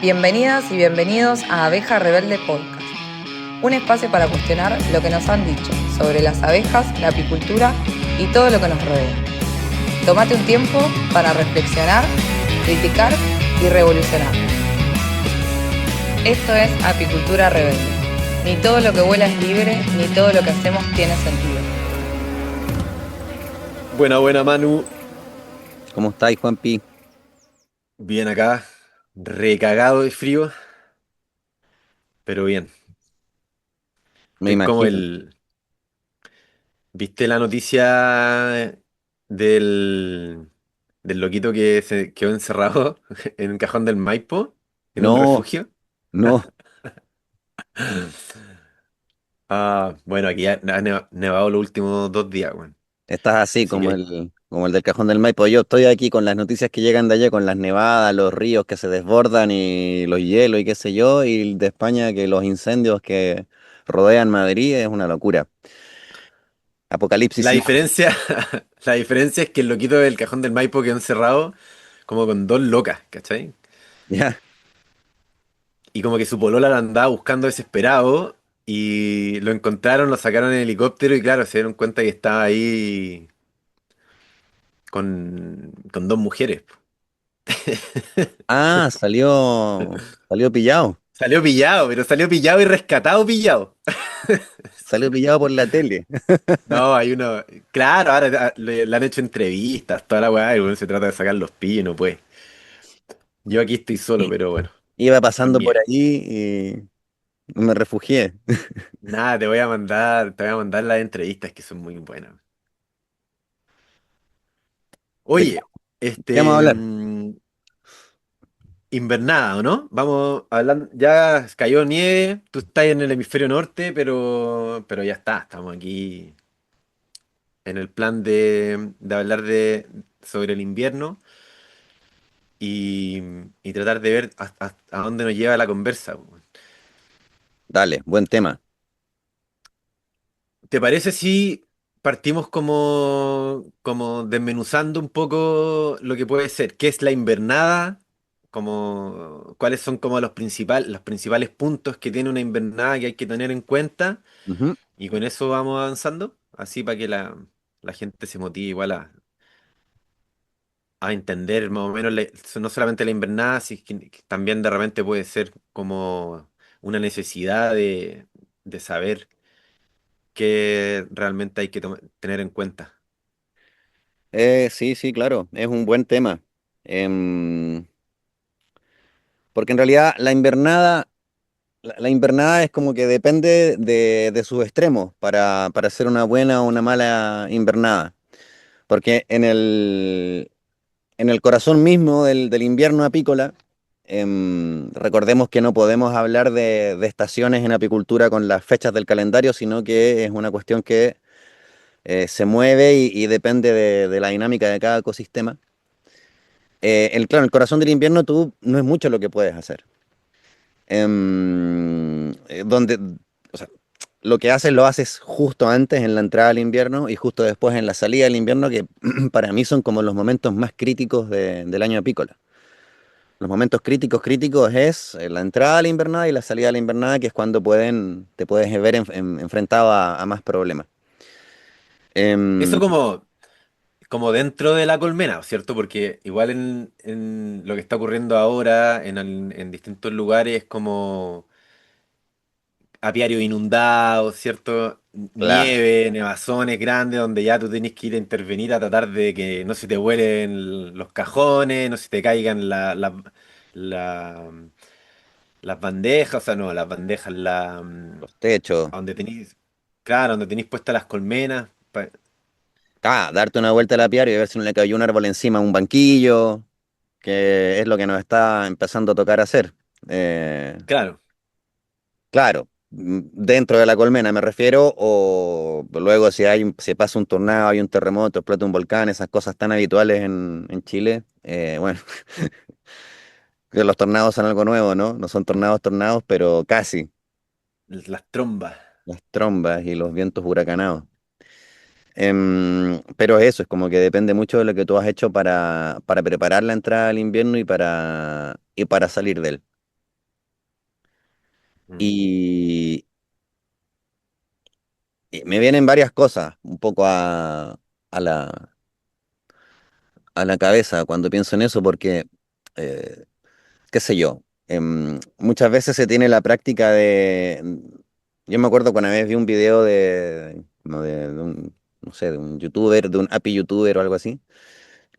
Bienvenidas y bienvenidos a Abeja Rebelde Podcast, un espacio para cuestionar lo que nos han dicho sobre las abejas, la apicultura y todo lo que nos rodea. Tómate un tiempo para reflexionar, criticar y revolucionar. Esto es Apicultura Rebelde. Ni todo lo que vuela es libre, ni todo lo que hacemos tiene sentido. Buena, Manu. ¿Cómo estáis, Juanpi? Bien acá, recagado de frío, pero bien. Me Estoy como imagino. el... ¿Viste la noticia del loquito que se quedó encerrado en un cajón del Maipo, en un No, refugio? no, Bueno, aquí ha nevado los últimos 2 días, weón. estás así Así que como el del Cajón del Maipo. Yo estoy aquí con las noticias que llegan de allá, con las nevadas, los ríos que se desbordan y los hielos y qué sé yo, y de España que los incendios que rodean Madrid es una locura. Apocalipsis la sí. diferencia, la diferencia es que el loquito del cajón del Maipo quedó encerrado como con dos locas, ¿cachai? Ya. Y como que su polola lo andaba buscando desesperado y lo encontraron, lo sacaron en helicóptero y claro, se dieron cuenta que estaba ahí con dos mujeres. Ah, salió pillado. Salió pillado, pero salió pillado y rescatado pillado. Salió pillado por la tele. No, hay uno, claro, ahora le han hecho entrevistas, toda la weá, y bueno, se trata de sacar los pillos y no puede. Yo aquí estoy solo, pero bueno, Iba con pasando por miedo. ahí y me refugié. Nada, te voy a mandar las entrevistas que son muy buenas. ¿De Oye, qué vamos a este, hablar? invernada, ¿o no? Vamos hablando, ya cayó nieve, tú estás en el hemisferio norte, pero ya está, estamos aquí en el plan de hablar sobre el invierno y, y tratar de ver a dónde nos lleva la conversa, po. Dale, buen tema. ¿Te parece si partimos como desmenuzando un poco lo que puede ser? ¿Qué es la invernada? Como, ¿cuáles son como los principales puntos que tiene una invernada que hay que tener en cuenta? Ujú. Y con eso vamos avanzando, así para que la gente se motive igual a entender más o menos no solamente la invernada, sino que también de repente puede ser como una necesidad de saber qué realmente hay que tener en cuenta. Sí, sí, claro, es un buen tema. Em, Porque en realidad la invernada es como que depende de sus extremos para hacer una buena o una mala invernada. Porque en el corazón mismo del invierno apícola, recordemos que no podemos hablar de estaciones en apicultura con las fechas del calendario, sino que es una cuestión que se mueve y depende de la dinámica de cada ecosistema. Claro, en el corazón del invierno tú no es mucho lo que puedes hacer. Donde, o sea, lo que haces lo haces justo antes en la entrada al invierno y justo después en la salida del invierno, que para mí son como los momentos más críticos del año apícola. Los momentos críticos es la entrada a la invernada y la salida a la invernada, que es cuando te puedes ver enfrentado a más problemas. Eso Em, como dentro de la colmena, ¿cierto? Porque igual en lo que está ocurriendo ahora en distintos lugares como apiarios inundados, ¿cierto? claro, Nieve, nevazones grandes donde ya tú tienes que ir a intervenir a tratar de que no se te vuelen los cajones, no se te caigan la- las bandejas, o sea, no, las bandejas, los techos. a donde tenéis, claro, donde tenéis puestas las colmenas. Darte una vuelta al apiario y ver si no le cayó un árbol encima a un banquillo, que es lo que nos está empezando a tocar hacer. Eh, Claro, claro, dentro de la colmena me refiero, o luego si pasa un tornado, hay un terremoto, explota un volcán, esas cosas tan habituales en Chile. Bueno, que los tornados son algo nuevo, ¿no? No son tornados, pero casi. las trombas. Las trombas y los vientos huracanados. Pero eso, es como que depende mucho de lo que tú has hecho para preparar la entrada al invierno y para salir de él. Mm. Y, y me vienen varias cosas un poco a la cabeza cuando pienso en eso, porque, eh, qué sé yo, muchas veces se tiene la práctica de... Yo me acuerdo que una vez vi un video de un, no sé, de un youtuber, de un API youtuber o algo así,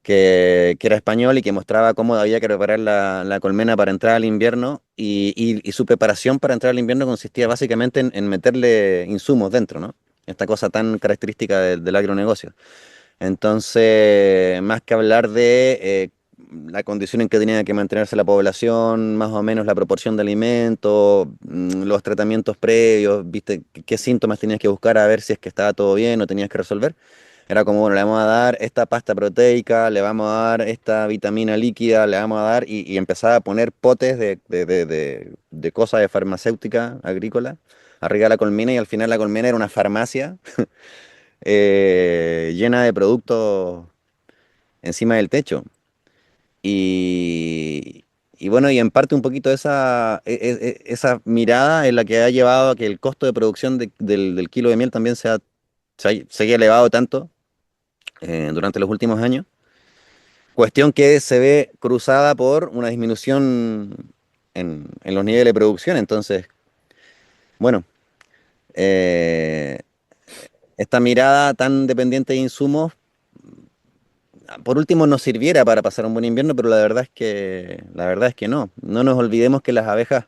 que era español y que mostraba cómo había que preparar la colmena para entrar al invierno y su preparación para entrar al invierno consistía básicamente en meterle insumos dentro, ¿no? Esta cosa tan característica del agronegocio. Entonces, más que hablar de la condición en que tenía que mantenerse la población, más o menos la proporción de alimentos, los tratamientos previos, viste, qué síntomas tenías que buscar a ver si es que estaba todo bien o tenías que resolver. Era como, bueno, le vamos a dar esta pasta proteica, le vamos a dar esta vitamina líquida, le vamos a dar, y empezaba a poner potes de cosas de farmacéutica agrícola arriba de la colmena, y al final la colmena era una farmacia llena de productos encima del techo. Y, y bueno, y en parte un poquito esa mirada es la que ha llevado a que el costo de producción del kilo de miel también se haya elevado tanto durante los últimos años. Cuestión que se ve cruzada por una disminución en los niveles de producción. Entonces, bueno, eh, esta mirada tan dependiente de insumos por último nos sirviera para pasar un buen invierno, pero la verdad es que no. No nos olvidemos que las abejas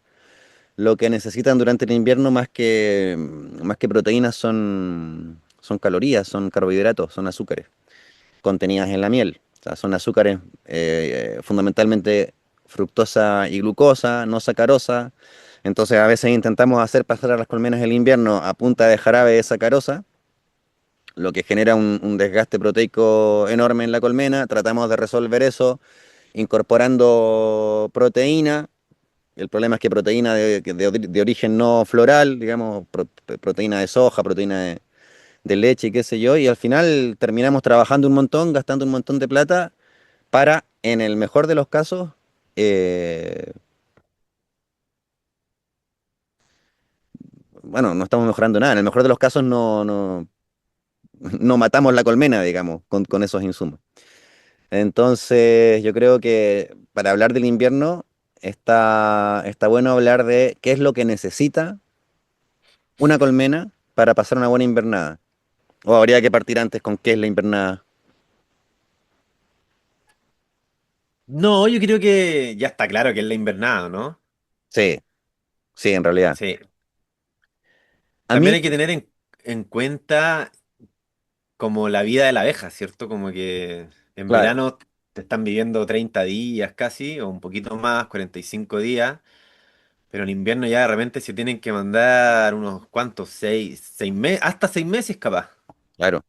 lo que necesitan durante el invierno más que proteínas son calorías, son carbohidratos, son azúcares contenidas en la miel. O sea, son azúcares fundamentalmente fructosa y glucosa, no sacarosa. Entonces a veces intentamos hacer pasar a las colmenas el invierno a punta de jarabe de sacarosa, lo que genera un desgaste proteico enorme en la colmena. Tratamos de resolver eso incorporando proteína. El problema es que proteína de origen no floral, digamos, proteína de soja, proteína de leche y qué sé yo, y al final terminamos trabajando un montón, gastando un montón de plata para, en el mejor de los casos, eh, bueno, no estamos mejorando nada, en el mejor de los casos no matamos la colmena, digamos, con esos insumos. Entonces, yo creo que para hablar del invierno está bueno hablar de qué es lo que necesita una colmena para pasar una buena invernada. O habría que partir antes con qué es la invernada. No, yo creo que ya está claro que es la invernada, ¿no? Sí, sí, en realidad. Sí. A mí, También hay que tener en cuenta como la vida de la abeja, ¿cierto? Como que en claro, verano te están viviendo 30 días casi, o un poquito más, 45 días, pero en invierno ya de repente se tienen que mandar unos cuantos, 6 meses, hasta 6 meses capaz, claro,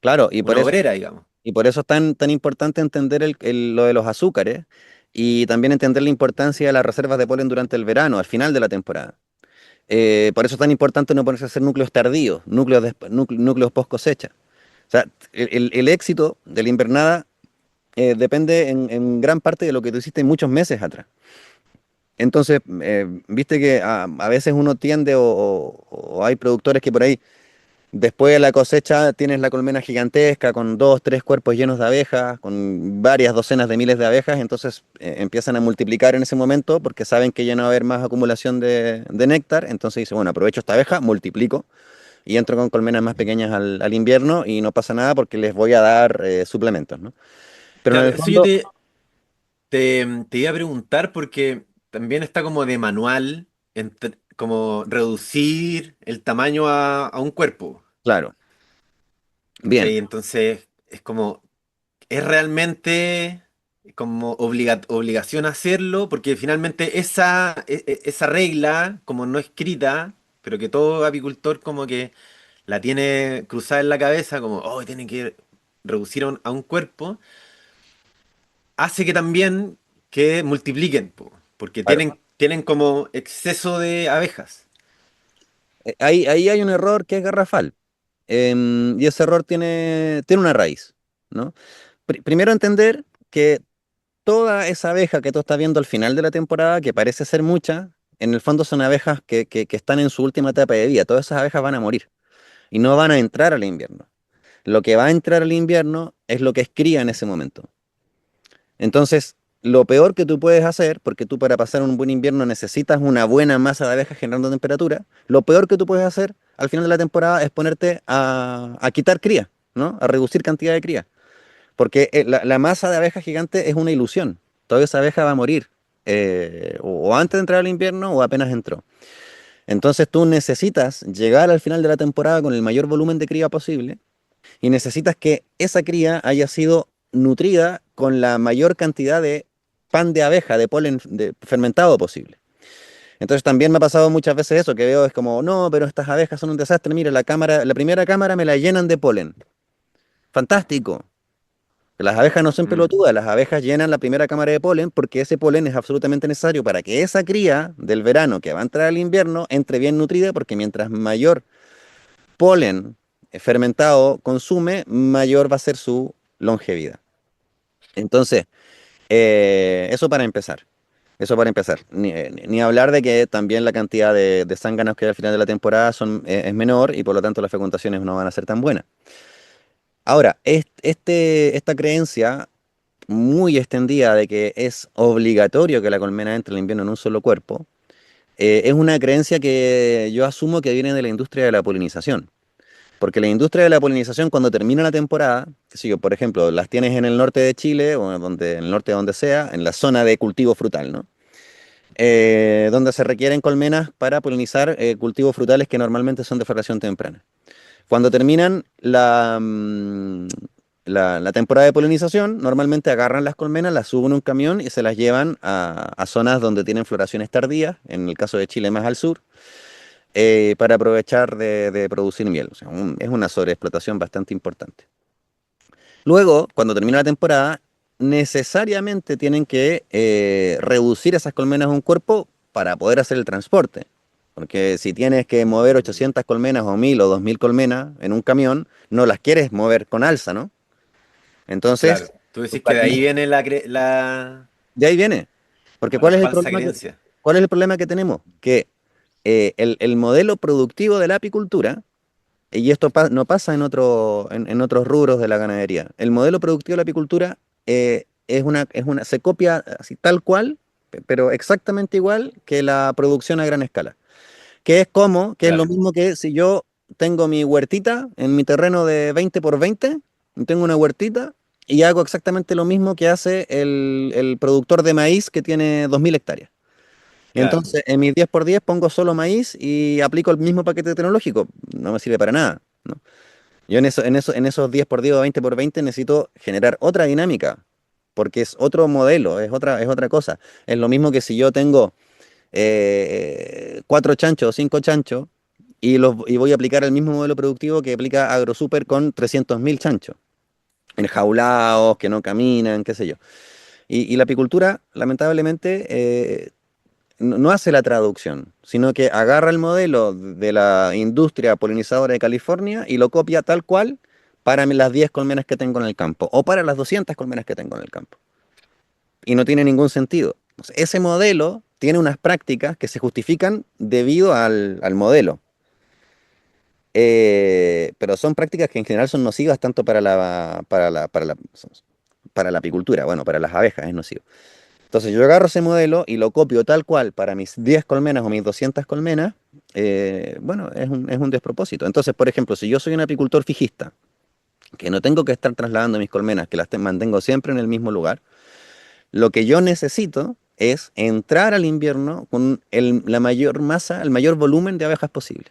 claro, y por una eso, obrera, digamos. y por eso es tan importante entender lo de los azúcares y también entender la importancia de las reservas de polen durante el verano, al final de la temporada. Por eso es tan importante no ponerse a hacer núcleos tardíos, núcleos post cosecha. O sea, el éxito de la invernada depende en gran parte de lo que tú hiciste muchos meses atrás. Entonces, viste que a veces uno tiende o hay productores que por ahí, después de la cosecha, tienes la colmena gigantesca con dos, tres cuerpos llenos de abejas, con varias docenas de miles de abejas, entonces empiezan a multiplicar en ese momento porque saben que ya no va a haber más acumulación de néctar, entonces dice, bueno, aprovecho esta abeja, multiplico y entro con colmenas más pequeñas al invierno y no pasa nada porque les voy a dar suplementos, ¿no? Pero en Claro, el eso yo fondo, te iba a preguntar porque también está como de manual, como reducir el tamaño a un cuerpo. claro, bien, ¿Cachai? Entonces es como, es realmente como obligación hacerlo, porque finalmente esa regla, como no escrita, pero que todo apicultor como que la tiene cruzada en la cabeza, como, oh, tiene que reducir a un cuerpo, hace que también que multipliquen, po, porque claro. tienen como exceso de abejas. Ahí hay un error que es garrafal. Y ese error tiene una raíz, ¿no? Primero entender que toda esa abeja que tú estás viendo al final de la temporada, que parece ser mucha, en el fondo son abejas que están en su última etapa de vida. Todas esas abejas van a morir y no van a entrar al invierno. Lo que va a entrar al invierno es lo que es cría en ese momento. Entonces, lo peor que tú puedes hacer, porque tú para pasar un buen invierno necesitas una buena masa de abejas generando temperatura, lo peor que tú puedes hacer al final de la temporada es ponerte a quitar cría, ¿no? A reducir cantidad de cría. Porque la masa de abejas gigante es una ilusión. Toda esa abeja va a morir, o antes de entrar al invierno o apenas entró. Entonces tú necesitas llegar al final de la temporada con el mayor volumen de cría posible y necesitas que esa cría haya sido nutrida con la mayor cantidad de pan de abeja, de polen fermentado posible. Entonces también me ha pasado muchas veces eso, que veo es como, no, pero estas abejas son un desastre, mira, la primera cámara me la llenan de polen. Fantástico. Las abejas no son Mm, pelotudas, las abejas llenan la primera cámara de polen porque ese polen es absolutamente necesario para que esa cría del verano que va a entrar al invierno entre bien nutrida, porque mientras mayor polen fermentado consume, mayor va a ser su longevidad. Entonces, eso para empezar. Eso para empezar. Ni hablar de que también la cantidad de zánganos que hay al final de la temporada es menor y por lo tanto las fecundaciones no van a ser tan buenas. Ahora, esta creencia muy extendida de que es obligatorio que la colmena entre el invierno en un solo cuerpo, es una creencia que yo asumo que viene de la industria de la polinización. Porque la industria de la polinización, cuando termina la temporada, qué sé yo, por ejemplo, las tienes en el norte de Chile o en el norte de donde sea, en la zona de cultivo frutal, ¿no? Donde se requieren colmenas para polinizar cultivos frutales que normalmente son de floración temprana. Cuando terminan la temporada de polinización, normalmente agarran las colmenas, las suben a un camión y se las llevan a zonas donde tienen floraciones tardías, en el caso de Chile más al sur, para aprovechar de producir miel. O sea, es una sobreexplotación bastante importante. Luego, cuando termina la temporada, necesariamente tienen que reducir esas colmenas a un cuerpo para poder hacer el transporte. Porque si tienes que mover 800 colmenas o 1000 o 2000 colmenas en un camión, no las quieres mover con alza, ¿no? claro. Entonces, Tú tú decís que de ahí planificas. viene De ahí viene. Porque la falsa creencia. ¿cuál es el problema que tenemos? Que el modelo productivo de la apicultura, y esto no pasa en otros rubros de la ganadería, el modelo productivo de la apicultura se copia así tal cual, pero exactamente igual que la producción a gran escala. Que es lo Claro, mismo que si yo tengo mi huertita en mi terreno de 20 por 20, y tengo una huertita y hago exactamente lo mismo que hace el productor de maíz que tiene 2000 hectáreas. claro. Entonces, en mis 10 por 10 pongo solo maíz y aplico el mismo paquete tecnológico. No me sirve para nada, ¿no? Yo en esos 10 por 10 o 20 por 20 necesito generar otra dinámica, porque es otro modelo, es otra cosa. Es lo mismo que si yo tengo 4 chanchos o 5 chanchos y voy a aplicar el mismo modelo productivo que aplica AgroSuper con 300.000 chanchos, enjaulados, que no caminan, qué sé yo. Y la apicultura, lamentablemente, no hace la traducción, sino que agarra el modelo de la industria polinizadora de California y lo copia tal cual para las 10 colmenas que tengo en el campo o para las 200 colmenas que tengo en el campo. Y no tiene ningún sentido. Entonces, ese modelo tiene unas prácticas que se justifican debido al modelo. Pero son prácticas que en general son nocivas tanto para la apicultura, bueno, para las abejas es nocivo. Entonces yo agarro ese modelo y lo copio tal cual para mis 10 colmenas o mis 200 colmenas, bueno, es un despropósito. Entonces, por ejemplo, si yo soy un apicultor fijista, que no tengo que estar trasladando mis colmenas, que mantengo siempre en el mismo lugar, lo que yo necesito es entrar al invierno con la mayor masa, el mayor volumen de abejas posible.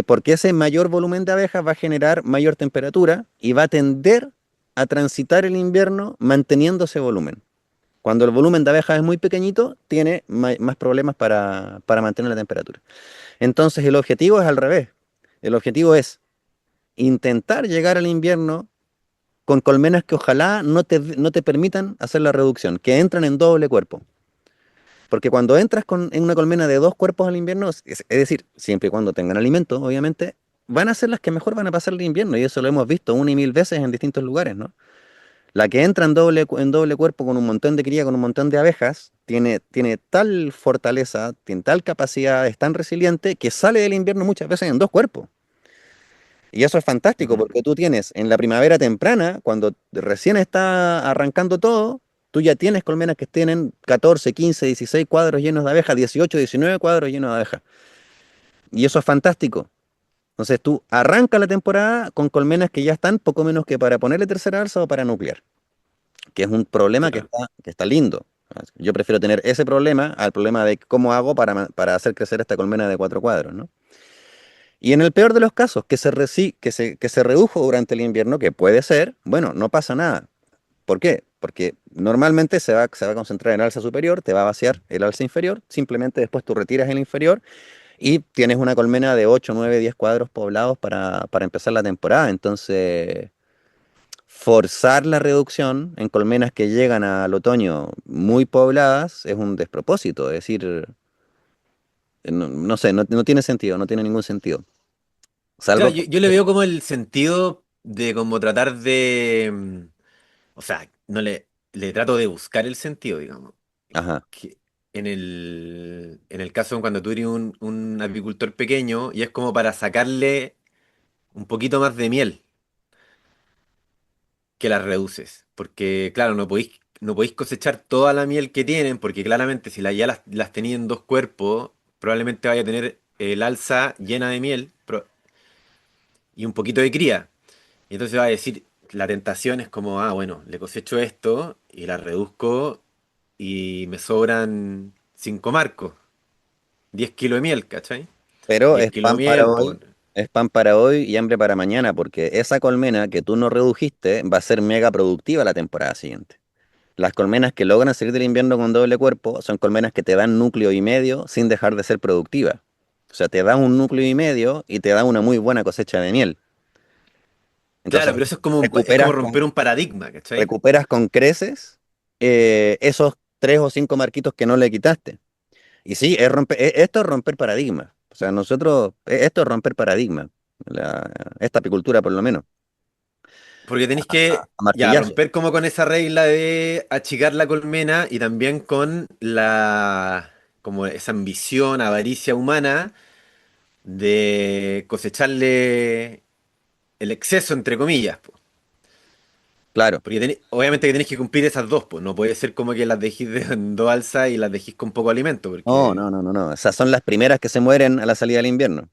Porque ese mayor volumen de abejas va a generar mayor temperatura y va a tender a transitar el invierno manteniendo ese volumen. Cuando el volumen de abejas es muy pequeñito, tiene más problemas para mantener la temperatura. Entonces el objetivo es al revés. El objetivo es intentar llegar al invierno con colmenas que ojalá no te permitan hacer la reducción, que entran en doble cuerpo. Porque cuando entras en una colmena de 2 cuerpos al invierno, es decir, siempre y cuando tengan alimento, obviamente, van a ser las que mejor van a pasar el invierno. Y eso lo hemos visto una y mil veces en distintos lugares, ¿no? La que entra en doble cuerpo con un montón de cría, con un montón de abejas, tiene tal fortaleza, tiene tal capacidad, es tan resiliente que sale del invierno muchas veces en dos cuerpos. Y eso es fantástico Mm. porque tú tienes en la primavera temprana, cuando recién está arrancando todo, tú ya tienes colmenas que tienen 14, 15, 16 cuadros llenos de abejas, 18, 19 cuadros llenos de abejas. Y eso es fantástico. Entonces tú arrancas la temporada con colmenas que ya están poco menos que para ponerle tercera alza o para nuclear, que es un problema Claro. que está lindo. Yo prefiero tener ese problema al problema de cómo hago para hacer crecer esta colmena de cuatro cuadros, ¿no? Y en el peor de los casos, que se redujo durante el invierno, que puede ser, bueno, no pasa nada. ¿Por qué? Porque normalmente se va a concentrar en el alza superior, te va a vaciar el alza inferior, simplemente después tú retiras el inferior y tienes una colmena de 8, 9, 10 cuadros poblados para empezar la temporada. Entonces, forzar la reducción en colmenas que llegan al otoño muy pobladas es un despropósito. Es decir, no sé, no tiene sentido, no tiene ningún sentido. Claro, Salvo yo le veo como el sentido de como tratar de, o sea, no le trato de buscar el sentido, digamos. ajá. Que en el caso de cuando tú eres un apicultor pequeño y es como para sacarle un poquito más de miel que las reduces. Porque, claro, no podéis cosechar toda la miel que tienen, porque claramente si ya las tenéis en dos cuerpos, probablemente vaya a tener el alza llena de miel y un poquito de cría. Y entonces va a decir, la tentación es como, bueno, le cosecho esto y la reduzco y me sobran 5 marcos, 10 kilos de miel, ¿cachai? Pero 10 kilos de miel por... es pan para hoy y hambre para mañana, porque esa colmena que tú no redujiste va a ser mega productiva la temporada siguiente. Las colmenas que logran salir del invierno con doble cuerpo son colmenas que te dan núcleo y medio sin dejar de ser productivas. O sea, te dan un núcleo y medio y te dan una muy buena cosecha de miel. Claro, Entonces, pero eso es como recuperas con, romper un paradigma, ¿cachai? recuperas con creces esos tres o cinco marquitos que no le quitaste. Y sí, esto es romper paradigmas. O sea, esto es romper paradigmas. Esta apicultura, por lo menos. Porque tenéis que A ya martillazo. romper como con esa regla de achicar la colmena y también con como esa ambición, avaricia humana de cosecharle el exceso, entre comillas, po. Claro. Porque obviamente que tenéis que cumplir esas dos, pues no puede ser como que las dejéis en dos alzas y las dejéis con poco alimento, No, porque, no, no, no, no. Esas son las primeras que se mueren a la salida del invierno.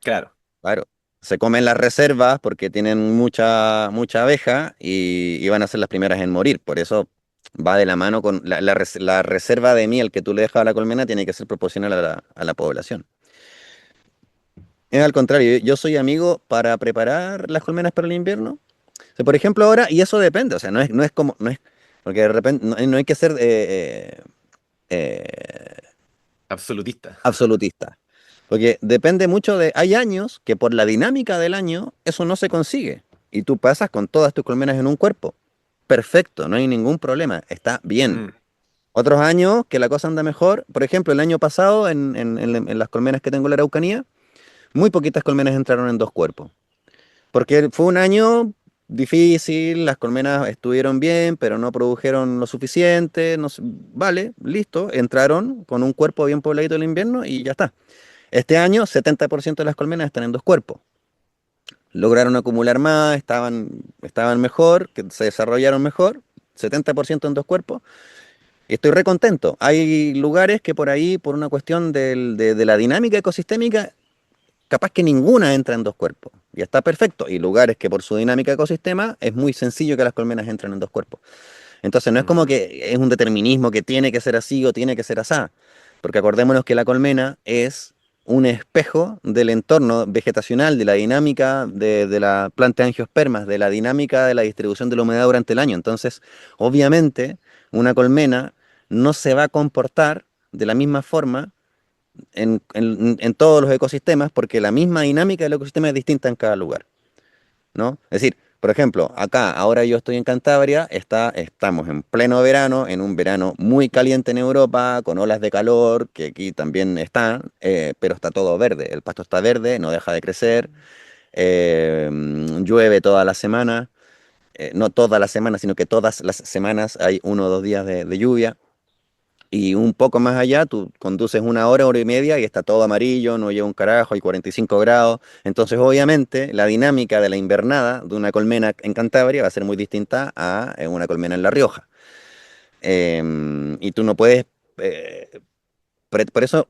claro, Claro. Se comen las reservas porque tienen mucha abeja y van a ser las primeras en morir. Por eso va de la mano con la reserva de miel que tú le dejas a la colmena tiene que ser proporcional a la población. Es al contrario, yo soy amigo para preparar las colmenas para el invierno. O sea, por ejemplo, ahora, y eso depende, o sea, no es, porque de repente no hay que ser absolutista. absolutista, porque depende mucho hay años que por la dinámica del año eso no se consigue, y tú pasas con todas tus colmenas en un cuerpo. Perfecto, no hay ningún problema, está bien. Mm. Otros años que la cosa anda mejor, por ejemplo, el año pasado en las colmenas que tengo en la Araucanía, muy poquitas colmenas entraron en dos cuerpos. Porque fue un año difícil, las colmenas estuvieron bien, pero no produjeron lo suficiente. Vale, listo, entraron con un cuerpo bien pobladito el invierno y ya está. Este año, 70% de las colmenas están en dos cuerpos. Lograron acumular más, estaban mejor, que se desarrollaron mejor, 70% en dos cuerpos. Y estoy re contento. Hay lugares que por ahí, por una cuestión de la dinámica ecosistémica, capaz que ninguna entra en dos cuerpos. Y está perfecto. Y lugares que por su dinámica ecosistema es muy sencillo que las colmenas entren en dos cuerpos. Entonces no es como Ujú. que es un determinismo que tiene que ser así o tiene que ser asá. Porque acordémonos que la colmena es un espejo del entorno vegetacional, de la dinámica de la planta de angiospermas, de la dinámica de la distribución de la humedad durante el año. Entonces, obviamente, una colmena no se va a comportar de la misma forma en todos los ecosistemas, porque la misma dinámica del ecosistema es distinta en cada lugar, ¿no? Es decir, por ejemplo, acá, ahora yo estoy en Cantabria, estamos en pleno verano, en un verano muy caliente en Europa, con olas de calor, que aquí también están, pero está todo verde, el pasto está verde, no deja de crecer, llueve toda la semana, no toda la semana, sino que todas las semanas hay 1 o 2 días de lluvia. Y un poco más allá, tú conduces una hora, hora y media y está todo amarillo, no llega un carajo, hay 45 grados. Entonces, obviamente, la dinámica de la invernada de una colmena en Cantabria va a ser muy distinta a una colmena en La Rioja. Y tú no puedes, eh, por eso,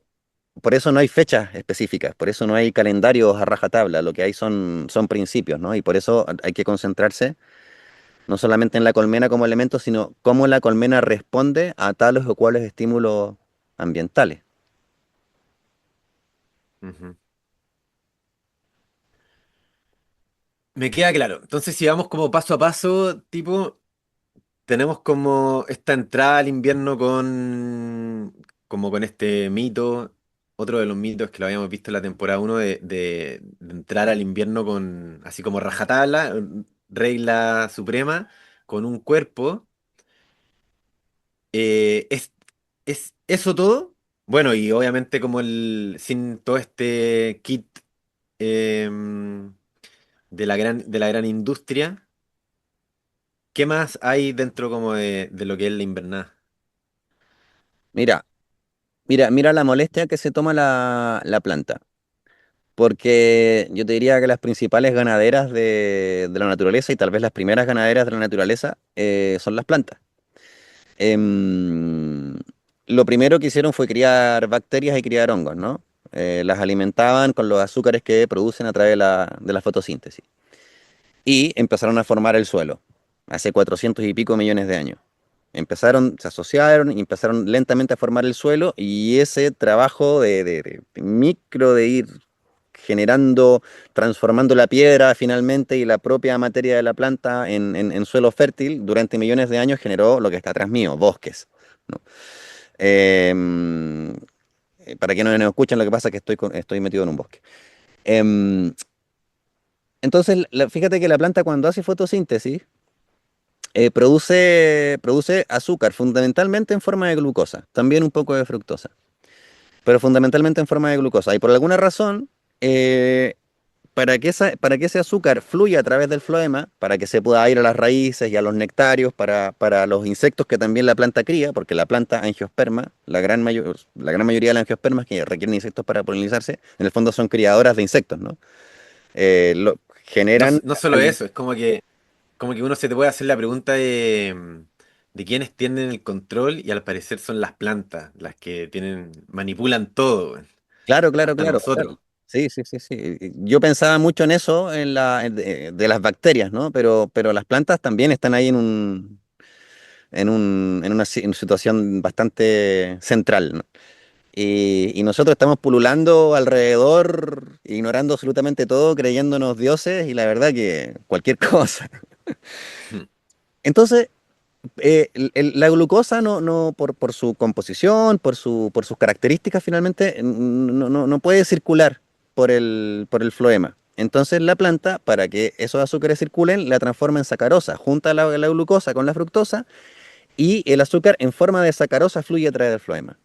por eso no hay fechas específicas, por eso no hay calendarios a rajatabla, lo que hay son principios, ¿no? Y por eso hay que concentrarse no solamente en la colmena como elemento, sino cómo la colmena responde a tales o cuales estímulos ambientales. Ujú. Me queda claro. Entonces, si vamos como paso a paso, tipo, tenemos como esta entrada al invierno como con este mito, otro de los mitos que lo habíamos visto en la temporada uno de entrar al invierno con, así como rajatabla, regla suprema, con un cuerpo. Eh, ¿es, es eso todo? Bueno, y obviamente como sin todo este kit em, de la gran industria, ¿qué más hay dentro como de lo que es la invernada? Mira, mira la molestia que se toma la planta, porque yo te diría que las principales ganaderas de la naturaleza y tal vez las primeras ganaderas de la naturaleza son las plantas. Em, lo primero que hicieron fue criar bacterias y criar hongos, ¿no? Las alimentaban con los azúcares que producen a través de la fotosíntesis. Y empezaron a formar el suelo, hace 400 y pico millones de años. Se asociaron y empezaron lentamente a formar el suelo y ese trabajo de micro, de ir generando, transformando la piedra finalmente y la propia materia de la planta en suelo fértil durante millones de años generó lo que está atrás mío, bosques, ¿no? Em, para quienes no nos escuchan, lo que pasa es que estoy metido en un bosque. Em, entonces, fíjate que la planta cuando hace fotosíntesis, produce azúcar, fundamentalmente en forma de glucosa, también un poco de fructosa, pero fundamentalmente en forma de glucosa. Y por alguna razón, eh, para que ese azúcar fluya a través del floema, para que se pueda ir a las raíces y a los nectarios, para los insectos que también la planta cría, porque la planta angiosperma, la gran mayoría de las angiospermas que requieren insectos para polinizarse, en el fondo son criadoras de insectos, ¿no? No, Generan... no solo eso, es como que uno se te puede hacer la pregunta de quiénes tienen el control y al parecer son las plantas las que manipulan todo, weón. Claro, claro, Hasta claro, claro. nosotros. Sí, sí, sí, sí. Yo pensaba mucho en eso, de las bacterias, ¿no? Pero las plantas también están ahí en una situación bastante central, ¿no? Y nosotros estamos pululando alrededor, ignorando absolutamente todo, creyéndonos dioses y la verdad que cualquier cosa. Entonces, la glucosa por su composición, por sus características finalmente, no puede circular por el floema. Entonces la planta, para que esos azúcares circulen, la transforma en sacarosa, junta la glucosa con la fructosa y el azúcar en forma de sacarosa fluye a través del floema.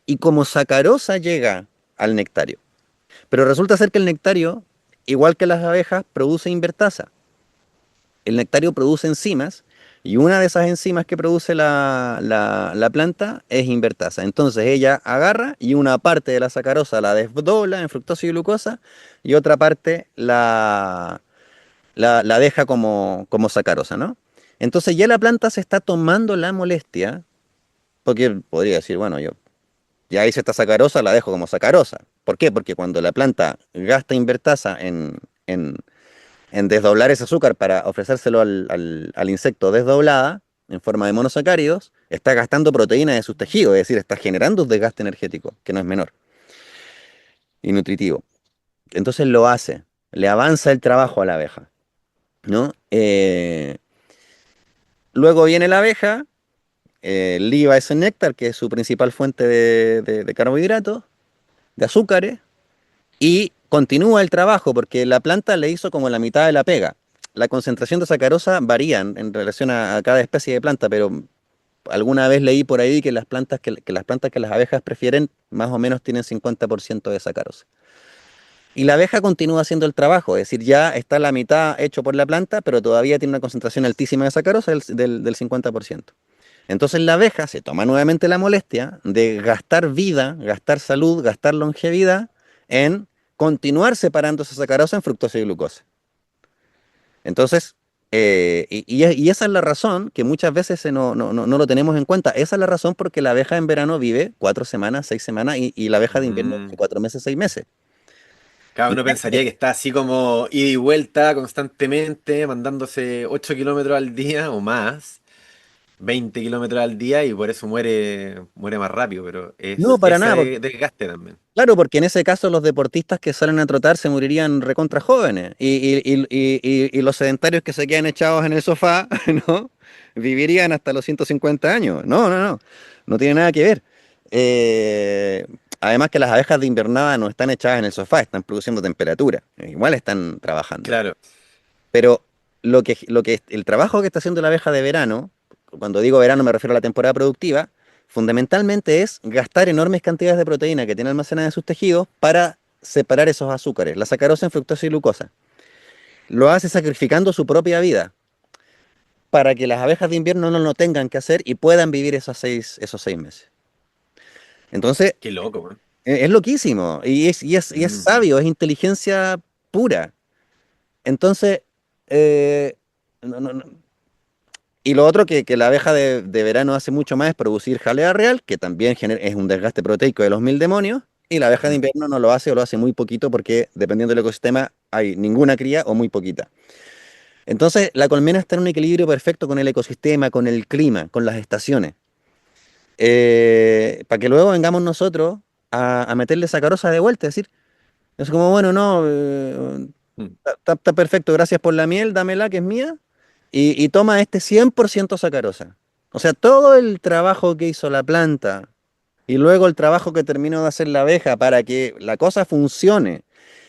Y como sacarosa llega al nectario. Pero resulta ser que el nectario, igual que las abejas, produce invertasa. El nectario produce enzimas y una de esas enzimas que produce la planta es invertasa. Entonces ella agarra y una parte de la sacarosa la desdobla en fructosa y glucosa y otra parte la deja como sacarosa, ¿no? Entonces ya la planta se está tomando la molestia, porque podría decir, bueno, yo ya hice esta sacarosa, la dejo como sacarosa. ¿Por qué? Porque cuando la planta gasta invertasa en desdoblar ese azúcar para ofrecérselo al insecto desdoblada en forma de monosacáridos, está gastando proteína de sus tejidos, es decir, está generando un desgaste energético, que no es menor y nutritivo. Entonces lo hace, le avanza el trabajo a la abeja, ¿no? Luego viene la abeja, liba ese néctar, que es su principal fuente de carbohidratos, de azúcares, y continúa el trabajo porque la planta le hizo como la mitad de la pega. La concentración de sacarosa varía en relación a cada especie de planta, pero alguna vez leí por ahí que que las abejas prefieren más o menos tienen 50% de sacarosa. Y la abeja continúa haciendo el trabajo, es decir, ya está la mitad hecho por la planta, pero todavía tiene una concentración altísima de sacarosa del 50%. Entonces la abeja se toma nuevamente la molestia de gastar vida, gastar salud, gastar longevidad en continuar separando esa sacarosa en fructosa y glucosa. Entonces, y esa es la razón que muchas veces no lo tenemos en cuenta. Esa es la razón porque la abeja en verano vive 4 semanas, 6 semanas y la abeja de invierno vive Mm. 4 meses, 6 meses. Cada Y uno pensaría que está así como ida y vuelta constantemente, mandándose 8 kilómetros al día o más, 20 kilómetros al día y por eso muere más rápido, pero no, es para nada, ese desgaste también. claro, porque en ese caso los deportistas que salen a trotar se morirían recontra jóvenes y los sedentarios que se quedan echados en el sofá, ¿no? Vivirían hasta los 150 años. No, no, no, no tiene nada que ver. Eh, Además que las abejas de invernada no están echadas en el sofá, están produciendo temperatura, igual están trabajando. Claro, Pero el trabajo que está haciendo la abeja de verano, cuando digo verano me refiero a la temporada productiva, fundamentalmente es gastar enormes cantidades de proteína que tiene almacenada en sus tejidos para separar esos azúcares, la sacarosa en fructosa y glucosa. Lo hace sacrificando su propia vida para que las abejas de invierno no lo tengan que hacer y puedan vivir esos seis meses. Entonces, qué loco, man. es loquísimo y es Mm. sabio, es inteligencia pura. Entonces, eh, no, no, no, y lo otro que la abeja de verano hace mucho más es producir jalea real, que también es un desgaste proteico de los mil demonios, y la abeja de Mm. invierno no lo hace o lo hace muy poquito porque dependiendo del ecosistema hay ninguna cría o muy poquita. Entonces la colmena está en un equilibrio perfecto con el ecosistema, con el clima, con las estaciones, para que luego vengamos nosotros a meterle sacarosa de vuelta, es decir, es como, bueno, no, Mm. está perfecto, gracias por la miel, dámela que es mía, y toma este 100% sacarosa. O sea, todo el trabajo que hizo la planta y luego el trabajo que terminó de hacer la abeja para que la cosa funcione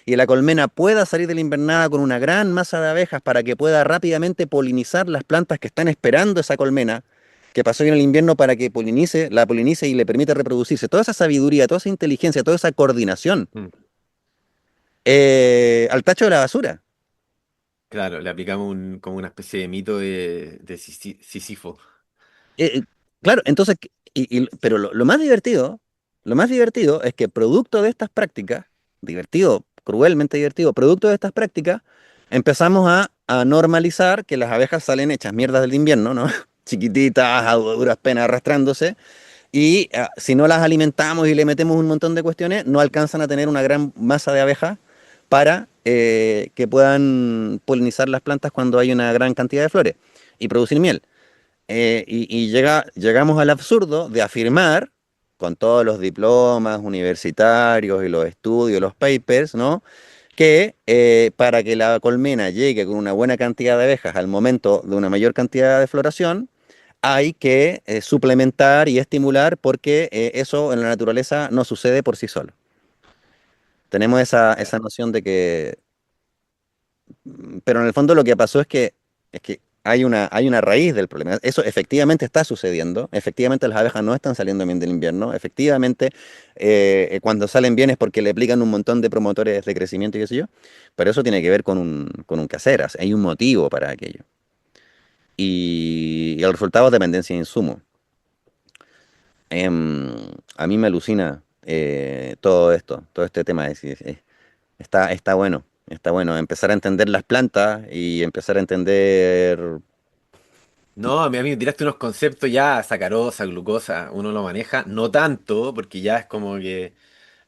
y la colmena pueda salir de la invernada con una gran masa de abejas para que pueda rápidamente polinizar las plantas que están esperando esa colmena que pasó en el invierno para que la polinice y le permita reproducirse. Toda esa sabiduría, toda esa inteligencia, toda esa coordinación Mm. al tacho de la basura. Claro, le aplicamos como una especie de mito de Sísifo. Eh, claro, entonces, pero lo más divertido es que producto de estas prácticas, divertido, cruelmente divertido, producto de estas prácticas, empezamos a normalizar que las abejas salen hechas mierdas del invierno, ¿no? Chiquititas, a duras penas arrastrándose, y si no las alimentamos y le metemos un montón de cuestiones, no alcanzan a tener una gran masa de abejas para que puedan polinizar las plantas cuando hay una gran cantidad de flores y producir miel. Llegamos al absurdo de afirmar, con todos los diplomas universitarios y los estudios, los papers, ¿no? Que para que la colmena llegue con una buena cantidad de abejas al momento de una mayor cantidad de floración, hay que suplementar y estimular porque eso en la naturaleza no sucede por sí solo. Tenemos esa noción de que pero en el fondo lo que pasó es que hay una raíz del problema. Eso efectivamente está sucediendo. Efectivamente las abejas no están saliendo bien del invierno. Efectivamente cuando salen bien es porque le aplican un montón de promotores de crecimiento y qué sé yo. Pero eso tiene que ver con un quehacer. Hay un motivo para aquello. Y el resultado es dependencia de insumo. Em, a mí me alucina todo esto, todo este tema. Está bueno, está bueno. Empezar a entender las plantas y empezar a entender. No, a mí me tiraste unos conceptos ya, sacarosa, glucosa, uno lo maneja, no tanto, porque ya es como que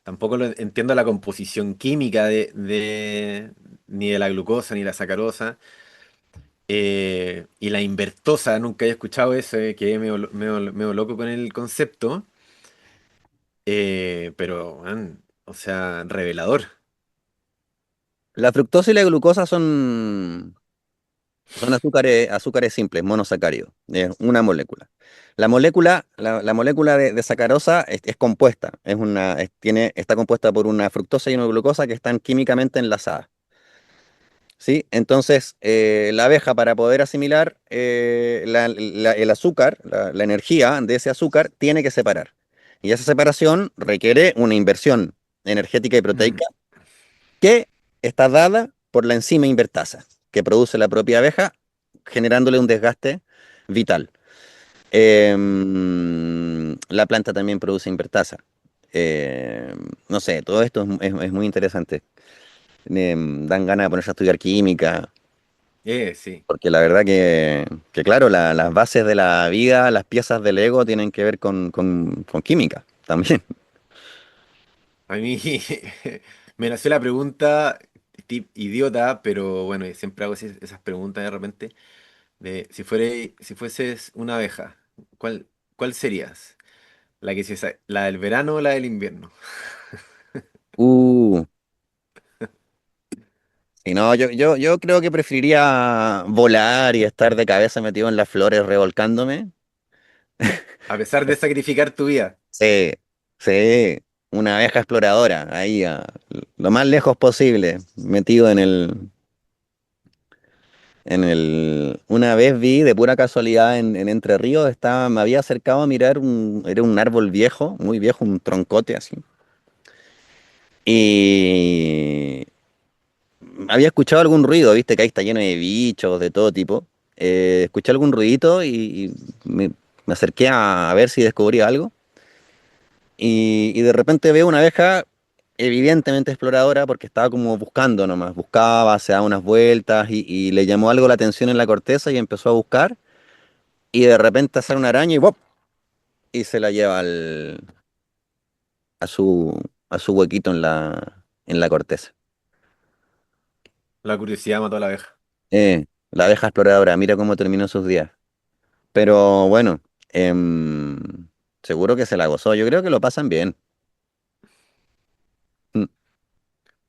tampoco entiendo la composición química ni de la glucosa ni la sacarosa. Y la invertosa, nunca he escuchado eso, quedé medio loco con el concepto, pero, man, o sea, revelador. La fructosa y la glucosa son azúcares simples, monosacáridos. Es una molécula. La molécula de sacarosa es compuesta. Está compuesta por una fructosa y una glucosa que están químicamente enlazadas. ¿Sí? Entonces, la abeja para poder asimilar el azúcar, la energía de ese azúcar, tiene que separar. Y esa separación requiere una inversión energética y Mm. proteica que está dada por la enzima invertasa, que produce la propia abeja, generándole un desgaste vital. La planta también produce invertasa. Eh, no sé, todo esto es muy interesante. Dan ganas de ponerse a estudiar química, Sí. porque la verdad que claro, las bases de la vida, las piezas del ego tienen que ver con química también. A mí me nació la pregunta, idiota, pero bueno, y siempre hago esas preguntas de repente, de si fueses una abeja, ¿cuál serías? ¿La del verano o la del invierno? Uh, y no, yo creo que preferiría volar y estar de cabeza metido en las flores revolcándome. A pesar de sacrificar tu vida. Sí, sí, una abeja exploradora, ahí lo más lejos posible, metido una vez vi de pura casualidad en Entre Ríos, me había acercado a mirar era un árbol viejo, muy viejo, un troncote así. Y había escuchado algún ruido, viste que ahí está lleno de bichos de todo tipo. Escuché algún ruidito y me acerqué a ver si descubría algo. Y de repente veo una abeja evidentemente exploradora porque estaba como buscando nomás, buscaba, se daba unas vueltas y le llamó algo la atención en la corteza y empezó a buscar y de repente sale una araña y ¡pop! Y se la lleva a a su huequito en la corteza. La curiosidad mató a la abeja. La abeja exploradora, mira cómo terminó sus días. Pero bueno, em, seguro que se la gozó, yo creo que lo pasan bien. Mm.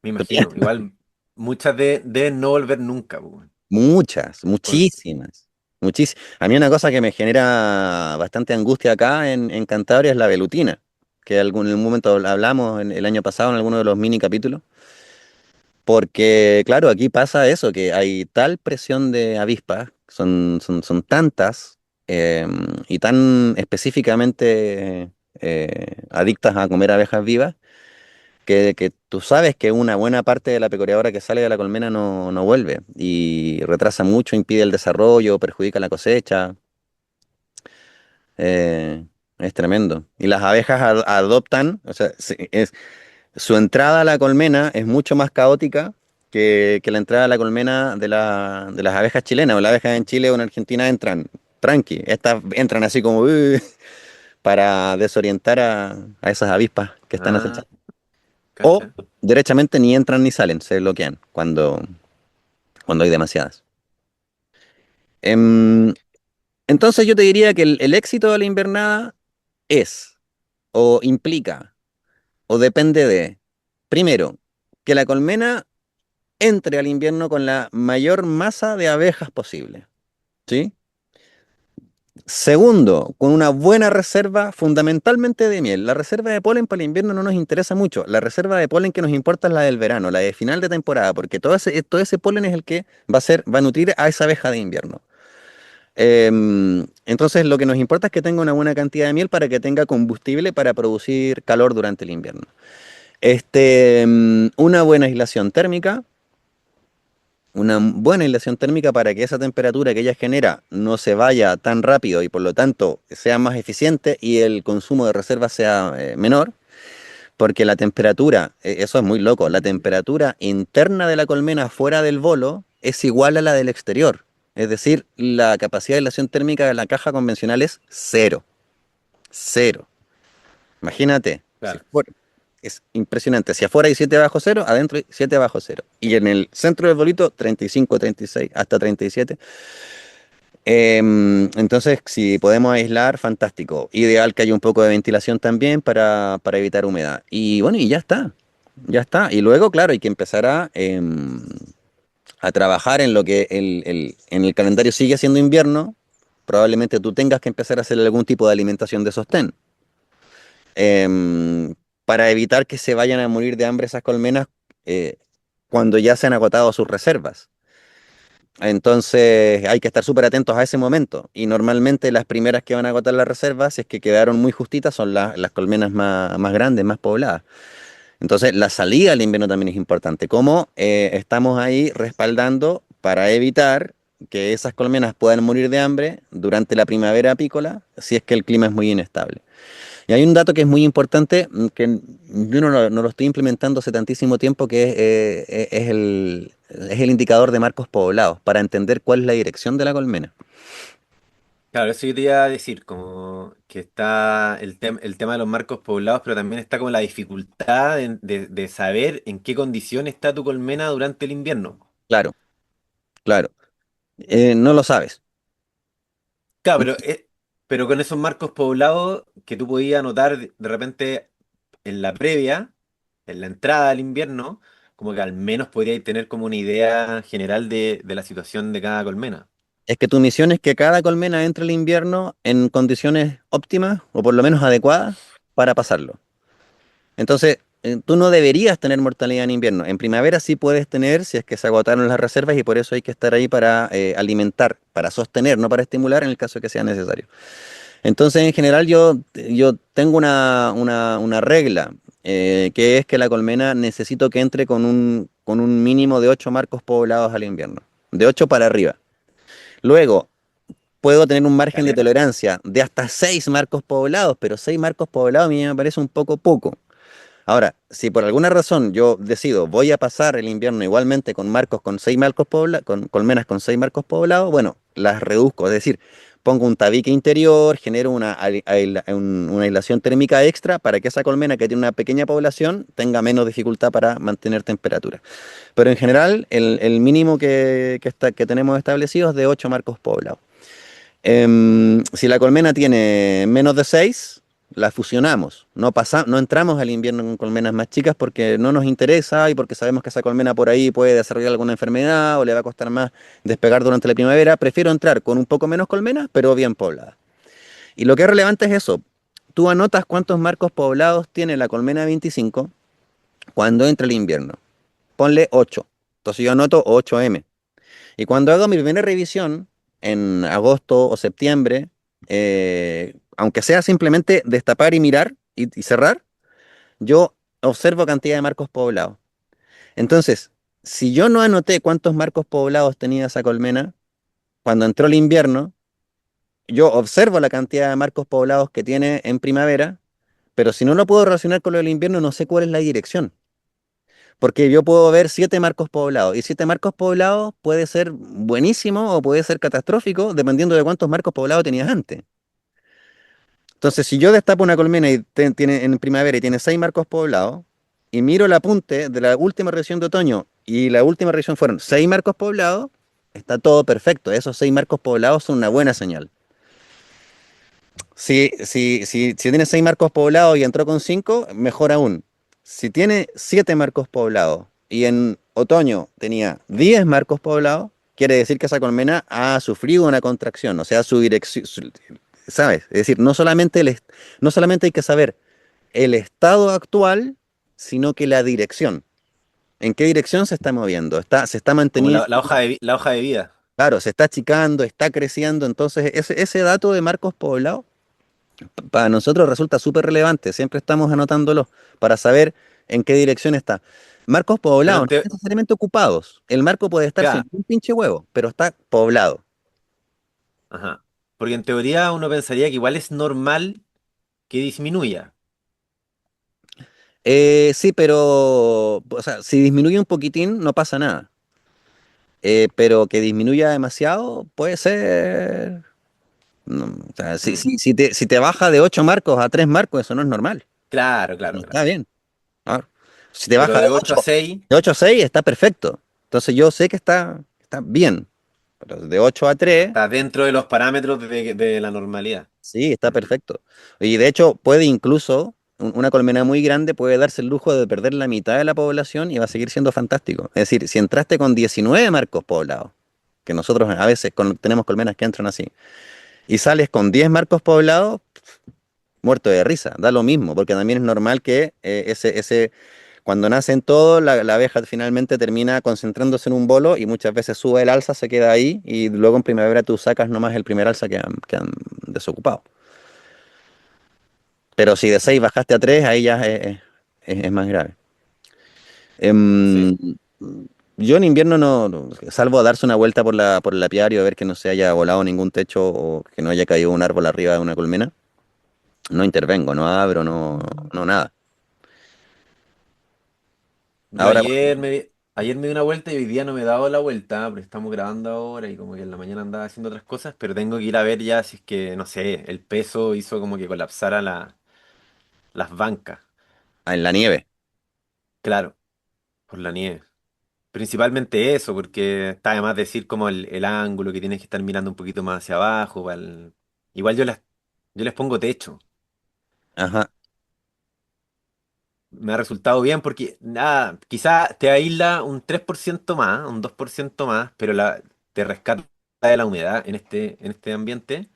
Me imagino. Igual muchas deben no volver nunca, po, weón. Muchas, Por- muchísimas. Muchísimas. A mí una cosa que me genera bastante angustia acá en Cantabria es la velutina, que en algún momento hablamos el año pasado en alguno de los mini capítulos, porque claro, aquí pasa eso, que hay tal presión de avispas, son tantas y tan específicamente adictas a comer abejas vivas, que tú sabes que una buena parte de la pecoreadora que sale de la colmena no vuelve y retrasa mucho, impide el desarrollo, perjudica la cosecha. eh, es tremendo. Y las abejas adoptan, o sea, su entrada a la colmena es mucho más caótica que la entrada a la colmena de las abejas chilenas. O las abejas en Chile o en Argentina entran tranqui. Estas entran así como para desorientar a esas avispas que están Ah, acechando. O cacha. derechamente ni entran ni salen, se bloquean cuando hay demasiadas. Em, entonces yo te diría que el éxito de la invernada es, o implica, o depende de, primero, que la colmena entre al invierno con la mayor masa de abejas posible, ¿sí? Segundo, con una buena reserva fundamentalmente de miel. La reserva de polen para el invierno no nos interesa mucho. La reserva de polen que nos importa es la del verano, la de final de temporada, porque todo ese polen es el que va a nutrir a esa abeja de invierno. Entonces, lo que nos importa es que tenga una buena cantidad de miel para que tenga combustible para producir calor durante el invierno. Una buena aislación térmica, una buena aislación térmica para que esa temperatura que ella genera no se vaya tan rápido y por lo tanto sea más eficiente y el consumo de reservas sea menor, porque la temperatura, eso es muy loco, la temperatura interna de la colmena fuera del bolo es igual a la del exterior. Es decir, la capacidad de aislación térmica de la caja convencional es cero. Cero. Imagínate, si Claro. fuera, es impresionante. Si afuera hay 7 bajo cero, adentro hay 7 bajo cero. Y en el centro del bolito, 35, 36, hasta 37. Entonces, si podemos aislar, fantástico. Ideal que haya un poco de ventilación también para evitar humedad. Y bueno, y ya está. Ya está. Y luego, claro, hay que empezar a trabajar en lo que en el calendario sigue siendo invierno. Probablemente tú tengas que empezar a hacer algún tipo de alimentación de sostén. em, para evitar que se vayan a morir de hambre esas colmenas eh, cuando ya se han agotado sus reservas. Entonces hay que estar súper atentos a ese momento. Y normalmente las primeras que van a agotar las reservas, si es que quedaron muy justitas, son las colmenas más grandes, más pobladas. Entonces la salida al invierno también es importante. ¿Cómo estamos ahí respaldando para evitar que esas colmenas puedan morir de hambre durante la primavera apícola si es que el clima es muy inestable. Y hay un dato que es muy importante, que yo no lo estoy implementando hace tantísimo tiempo, que es el indicador de marcos poblados, para entender cuál es la dirección de la colmena. Claro, eso yo te iba a decir, como que está el tema de los marcos poblados, pero también está como la dificultad de saber en qué condición está tu colmena durante el invierno. Claro, claro. No lo sabes. Claro, pero con esos marcos poblados que tú podías anotar de repente en la previa, en la entrada al invierno, como que al menos podríais tener como una idea general de la situación de cada colmena. Es que tu misión es que cada colmena entre el invierno en condiciones óptimas o por lo menos adecuadas para pasarlo. Entonces, tú no deberías tener mortalidad en invierno. En primavera sí puedes tener si es que se agotaron las reservas y por eso hay que estar ahí para alimentar, para sostener, no para estimular en el caso de que sea necesario. Entonces, en general, yo tengo una regla, que es que la colmena necesito que entre con un mínimo de 8 marcos poblados al invierno, de 8 para arriba. Luego, puedo tener un margen de Caleta. tolerancia de hasta 6 marcos poblados, pero 6 marcos poblados a mí me parece un poco poco. Ahora, si por alguna razón yo decido voy a pasar el invierno igualmente con marcos con 6 marcos poblados, con colmenas con 6 marcos poblados, bueno, las reduzco, es decir, pongo un tabique interior, genero una aislación térmica extra para que esa colmena que tiene una pequeña población tenga menos dificultad para mantener temperatura. Pero en general, el mínimo que tenemos establecido es de 8 marcos poblados. Si la colmena tiene menos de 6, la fusionamos. No entramos al invierno con colmenas más chicas porque no nos interesa y porque sabemos que esa colmena por ahí puede desarrollar alguna enfermedad o le va a costar más despegar durante la primavera. Prefiero entrar con un poco menos colmenas, pero bien pobladas. Y lo que es relevante es eso. Tú anotas cuántos marcos poblados tiene la colmena 25 cuando entra el invierno. Ponle 8. Entonces yo anoto 8M. Y cuando hago mi primera revisión, en agosto o septiembre, aunque sea simplemente destapar y mirar y cerrar, yo observo cantidad de marcos poblados. Entonces, si yo no anoté cuántos marcos poblados tenía esa colmena, cuando entró el invierno, yo observo la cantidad de marcos poblados que tiene en primavera, pero si no lo puedo relacionar con lo del invierno, no sé cuál es la dirección. Porque yo puedo ver 7 marcos poblados y 7 marcos poblados puede ser buenísimo o puede ser catastrófico dependiendo de cuántos marcos poblados tenías antes. Entonces, si yo destapo una colmena y tiene en primavera y tiene 6 marcos poblados y miro el apunte de la última revisión de otoño y la última revisión fueron 6 marcos poblados, está todo perfecto. Esos 6 marcos poblados son una buena señal. Si tiene 6 marcos poblados y entró con 5, mejor aún. Si tiene 7 marcos poblados y en otoño tenía 10 marcos poblados, quiere decir que esa colmena ha sufrido una contracción, o sea, su dirección, ¿sabes? Es decir, no solamente hay que saber el estado actual, sino que la dirección. ¿En qué dirección se está moviendo? Se está Como manteniendo, la hoja de vida. claro, se está achicando, está creciendo. Entonces, ese dato de marcos poblados para nosotros resulta súper relevante, siempre estamos anotándolo para saber en qué dirección está. Marcos Pero poblados, no necesariamente ocupados. El marco puede estar sin ya, un pinche huevo, pero está poblado. ajá. Porque en teoría uno pensaría que igual es normal que disminuya. Sí, pero o sea, si disminuye un poquitín, no pasa nada. Pero que disminuya demasiado, puede ser. No, o sea, Mm. si te baja de 8 marcos a 3 marcos, eso no es normal. Claro, No claro, está claro. bien. Claro. Si te Pero baja de 8 a 6 de 8 a 6 está perfecto. Entonces yo sé que está bien. Pero de 8 a 3 está dentro de los parámetros de la normalidad. sí, está Ujú. perfecto. Y de hecho puede incluso, una colmena muy grande puede darse el lujo de perder la mitad de la población y va a seguir siendo fantástico. Es decir, si entraste con 19 marcos poblados, que nosotros a veces tenemos colmenas que entran así, y sales con 10 marcos poblados, muerto de risa, da lo mismo, porque también es normal que cuando nacen todos, la abeja finalmente termina concentrándose en un bolo y muchas veces sube el alza, se queda ahí y luego en primavera tú sacas nomás el primer alza que han desocupado. Pero si de 6 Mm. bajaste a 3 ahí ya es más grave. Sí. Em, Yo en invierno salvo darse una vuelta por el apiario, a ver que no se haya volado ningún techo o que no haya caído un árbol arriba de una colmena, no intervengo, no abro, no nada. Yo Ahora, ayer me di una vuelta y hoy día no me he dado la vuelta, porque estamos grabando ahora y como que en la mañana andaba haciendo otras cosas, pero tengo que ir a ver ya si es que, no sé, el peso hizo como que colapsara las bancas. en la nieve, Claro, por la nieve. Principalmente eso, porque está además decir como el ángulo que tienes que estar mirando un poquito más hacia abajo. Igual yo les pongo techo. ajá, Me ha resultado bien porque, nada, quizá te aísla un 3% más, un 2% más, pero te rescata de la humedad en este ambiente,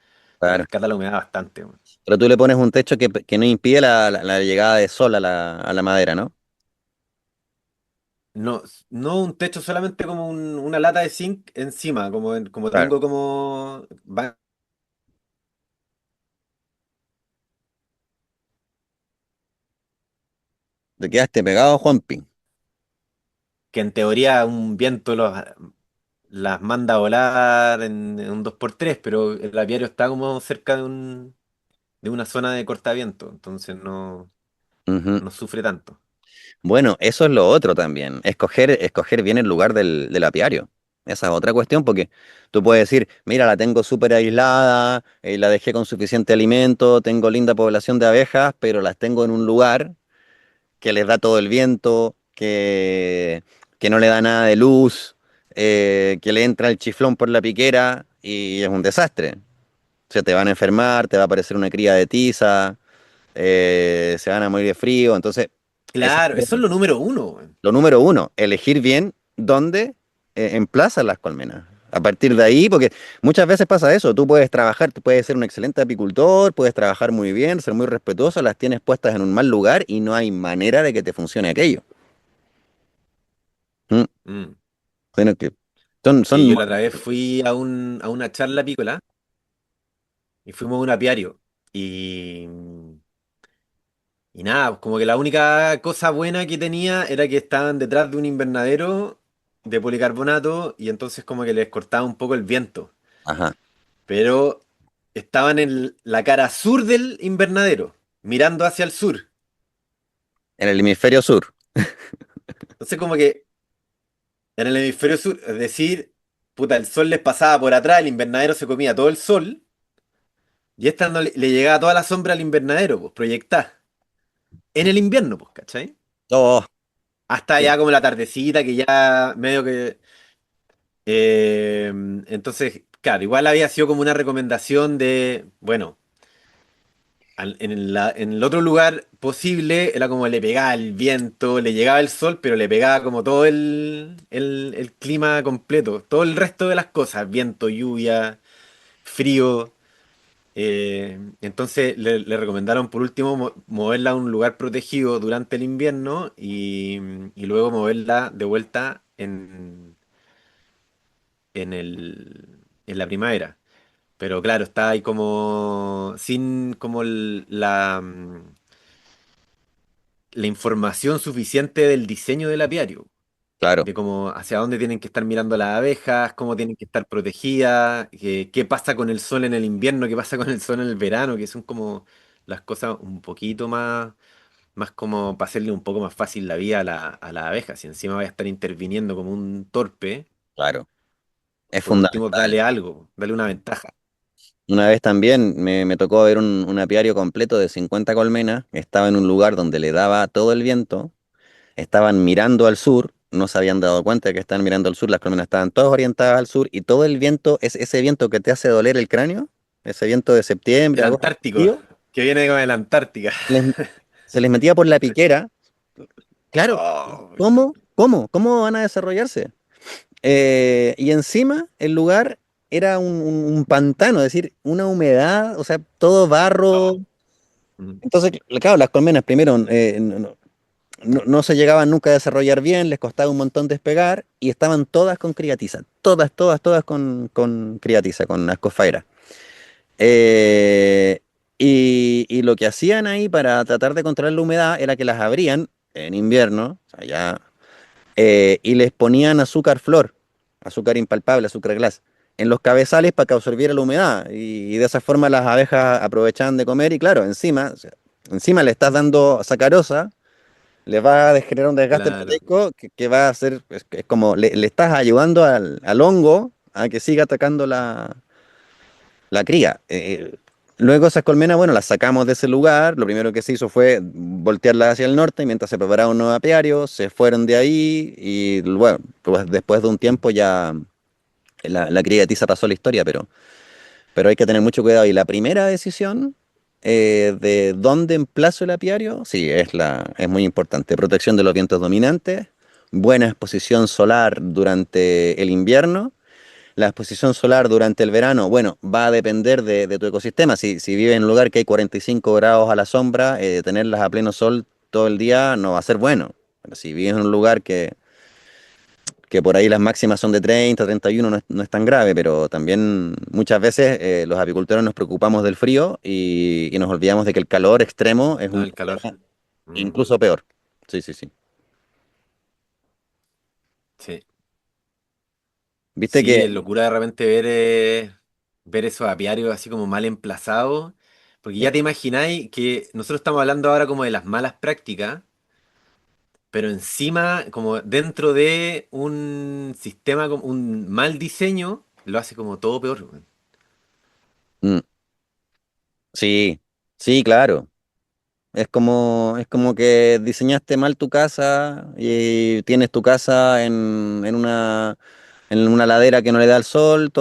te claro. rescata la humedad bastante, weón. Pero tú le pones un techo que no impide la llegada de sol a la madera, ¿no? No, no un techo, solamente como una lata de zinc encima, como Claro. tengo como... Te quedaste pegado, Juanpi. que en teoría un viento las manda a volar en un 2x3, pero el aviario está como cerca de una zona de cortaviento, entonces Ujú. no sufre tanto. Bueno, eso es lo otro también, escoger bien el lugar del apiario. Esa es otra cuestión porque tú puedes decir, mira, la tengo súper aislada, la dejé con suficiente alimento, tengo linda población de abejas, pero las tengo en un lugar que les da todo el viento, que no le da nada de luz, que le entra el chiflón por la piquera y es un desastre. Se te van a enfermar, te va a aparecer una cría de tiza, se van a morir de frío. Entonces, eso Claro, eso es lo número uno, weón. lo número uno, elegir bien dónde emplazan las colmenas. A partir de ahí, porque muchas veces pasa eso, tú puedes trabajar, tú puedes ser un excelente apicultor, puedes trabajar muy bien, ser muy respetuoso, las tienes puestas en un mal lugar y no hay manera de que te funcione aquello. Mm, Mm. bueno, que Sí, son, yo la otra vez fui a una charla apícola y fuimos a un apiario. Y, y nada, pues como que la única cosa buena que tenía era que estaban detrás de un invernadero de policarbonato y entonces como que les cortaba un poco el viento. ajá, Pero estaban en la cara sur del invernadero, mirando hacia el sur. en el hemisferio sur, Entonces como que en el hemisferio sur, es decir, puta, el sol les pasaba por atrás, el invernadero se comía todo el sol y esta no le llegaba toda la sombra al invernadero, pues proyectada. En el invierno, pues, ¿cachai? oh, Hasta sí, ya como la tardecita, que ya medio que... eh, entonces, claro, igual había sido como una recomendación de, bueno, en el otro lugar posible era como le pegaba el viento, le llegaba el sol, pero le pegaba como todo el clima completo, todo el resto de las cosas, viento, lluvia, frío. Entonces le recomendaron por último moverla a un lugar protegido durante el invierno y luego moverla de vuelta en la primavera. Pero claro, está ahí como sin como la información suficiente del diseño del apiario, claro, de cómo hacia dónde tienen que estar mirando las abejas, cómo tienen que estar protegidas, qué pasa con el sol en el invierno, qué pasa con el sol en el verano, que son como las cosas un poquito más como para hacerle un poco más fácil la vida a la abeja. Si encima vaya a estar interviniendo como un torpe, claro, es por último, fundamental. dale algo, dale una ventaja. Una vez también me tocó ver un apiario completo de 50 colmenas, estaba en un lugar donde le daba todo el viento. Estaban mirando al sur, no se habían dado cuenta de que estaban mirando al sur, las colmenas estaban todas orientadas al sur y todo el viento, es ese viento que te hace doler el cráneo, ese viento de septiembre, El agosto, Antártico, frío, que viene con el Antártica. les- se les metía por la piquera. Claro, Oh, ¿Cómo van a desarrollarse? Y encima el lugar era un pantano, es decir, una humedad, o sea, todo barro. mm. Entonces, claro, las colmenas primero no se llegaban nunca a desarrollar bien, les costaba un montón despegar y estaban todas con criatiza, todas con criatiza, con ascofaera. Eh, y lo que hacían ahí para tratar de controlar la humedad era que las abrían en invierno, o sea, ya y les ponían azúcar flor, azúcar impalpable, azúcar glass, en los cabezales para que absorbiera la humedad. Y de esa forma las abejas aprovechaban de comer y claro, encima, o sea, encima le estás dando sacarosa, le va a generar un desgaste Claro, proteico que va a hacer, es como le estás ayudando al hongo a que siga atacando la cría. Luego esas colmenas, bueno, las sacamos de ese lugar. Lo primero que se hizo fue voltearlas hacia el norte mientras se preparaba un nuevo apiario. Se fueron de ahí y bueno, pues después de un tiempo ya la cría de tiza pasó la historia, pero hay que tener mucho cuidado. Y la primera decisión de dónde emplazo el apiario, sí, es muy importante. Protección de los vientos dominantes, buena exposición solar durante el invierno. La exposición solar durante el verano, bueno, va a depender de tu ecosistema. Si vives en un lugar que hay 45 grados a la sombra, tenerlas a pleno sol todo el día no va a ser bueno. Pero si vives en un lugar que por ahí las máximas son de 30, 31, no es tan grave, pero también muchas veces los apicultores nos preocupamos del frío y nos olvidamos de que el calor extremo es no, un el calor. problema Mm, incluso peor. Sí, sí, sí. sí. Viste Sí, que es locura de repente ver esos apiarios así como mal emplazados, porque ya te imagináis que nosotros estamos hablando ahora como de las malas prácticas, pero encima, como dentro de un sistema, como un mal diseño, lo hace como todo peor, weón. mm, sí, sí, claro. Es como que diseñaste mal tu casa y tienes tu casa en una ladera que no le da el sol,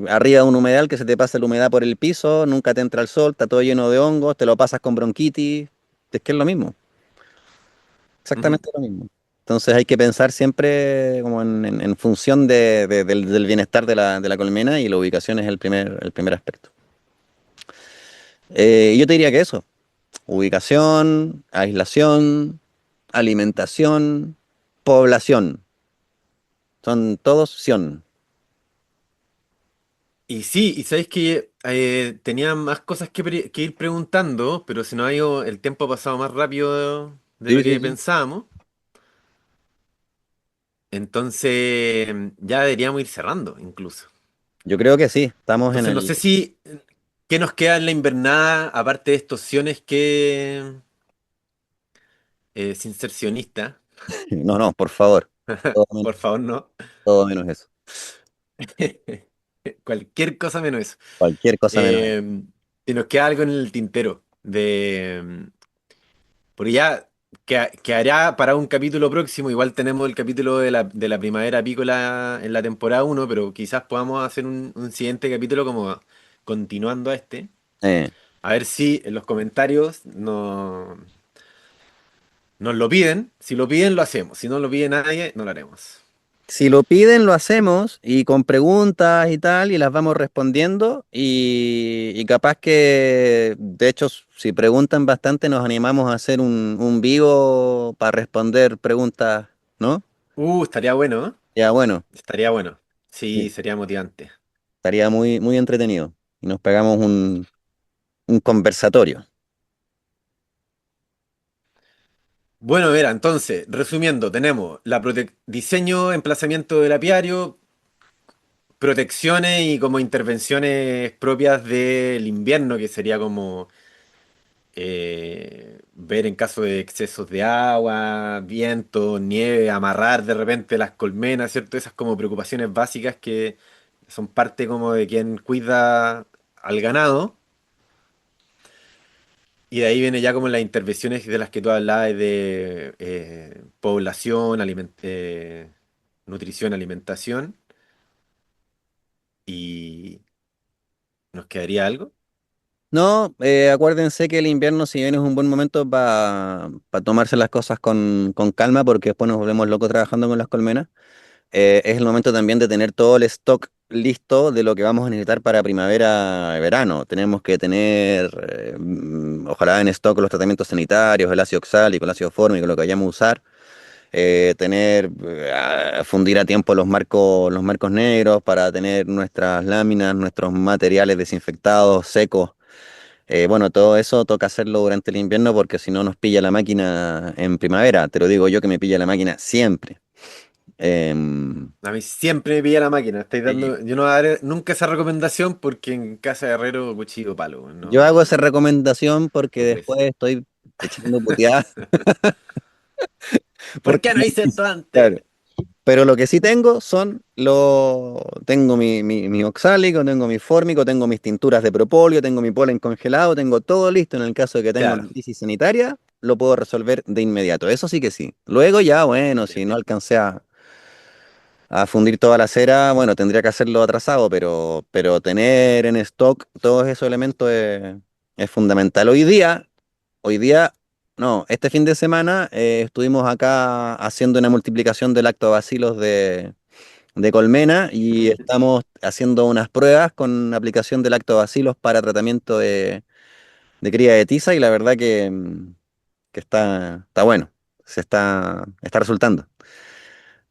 arriba de un humedal que se te pasa la humedad por el piso, nunca te entra el sol, está todo lleno de hongos, te lo pasas con bronquitis. Es que es lo mismo, Ujú. exactamente lo mismo. Entonces hay que pensar siempre como en función del bienestar de la colmena y la ubicación es el primer aspecto. Yo te diría que eso. Ubicación, aislación, alimentación, población. Son todos sion. Y sí, y sabéis que tenía más cosas que ir preguntando, pero se nos ha ido, el tiempo ha pasado más rápido de lo Sí, sí, que sí. pensábamos. Entonces, ya deberíamos ir cerrando incluso. Yo creo que sí. Estamos en Entonces, no el. sé si, ¿qué nos queda en la invernada, aparte de estos siones que, sincercionista? No, no, por favor. Todo menos, Por favor, no. todo menos eso. Cualquier cosa menos eso. Cualquier cosa menos eso. Eh, si nos queda algo en el tintero porque ya quedará para un capítulo próximo. Igual tenemos el capítulo de la primavera apícola en la temporada uno, pero quizás podamos hacer un siguiente capítulo como continuando a este. Eh, A ver si en los comentarios nos lo piden. Si lo piden, lo hacemos. Si no lo pide nadie, no lo haremos. si lo piden, lo hacemos y con preguntas y tal, y las vamos respondiendo. Y capaz que, de hecho, si preguntan bastante, nos animamos a hacer un vivo para responder preguntas, ¿no? Estaría bueno, ¿eh? Ya, bueno. Estaría bueno. Sí, Sí. sería motivante. Estaría muy, muy entretenido. Y nos pegamos un conversatorio. Bueno, Vera, entonces, resumiendo, tenemos diseño, emplazamiento del apiario, protecciones y como intervenciones propias del invierno, que sería como ver en caso de excesos de agua, viento, nieve, amarrar de repente las colmenas, ¿cierto? Esas como preocupaciones básicas que son parte como de quien cuida al ganado. Y de ahí viene ya como las intervenciones de las que tú hablabas de población, nutrición, alimentación. ¿Y nos quedaría algo? No, acuérdense que el invierno, si bien es un buen momento para tomarse las cosas con calma, porque después nos volvemos locos trabajando con las colmenas, es el momento también de tener todo el stock listo de lo que vamos a necesitar para primavera y verano. Tenemos que tener, ojalá en stock los tratamientos sanitarios, el ácido oxálico, el ácido fórmico, lo que vayamos a usar. Fundir a tiempo los marcos negros para tener nuestras láminas, nuestros materiales desinfectados, secos. Bueno, todo eso toca hacerlo durante el invierno porque si no nos pilla la máquina en primavera. Te lo digo yo que me pilla la máquina siempre. Em, A mí siempre me pilla la máquina. Estáis sí. dando. Yo no daré nunca esa recomendación porque en casa de herrero, cuchillo palo. Yo No, hago esa recomendación porque no puede después ser. estoy echando puteadas. ¿Por Porque, qué no hice esto antes? claro. Pero lo que sí tengo son los... Tengo mi oxálico, tengo mi fórmico, tengo mis tinturas de propóleo, tengo mi polen congelado, tengo todo listo en el caso de que tenga una Claro. crisis sanitaria, lo puedo resolver de inmediato. Eso sí que sí. Luego ya, bueno, Bien, si no bien. alcancé a fundir toda la cera, bueno, tendría que hacerlo atrasado, pero tener en stock todos esos elementos es fundamental. Hoy día, no, este fin de semana estuvimos acá haciendo una multiplicación de lactobacilos de colmena y estamos haciendo unas pruebas con aplicación de lactobacilos para tratamiento de cría de tiza y la verdad que está bueno, está resultando.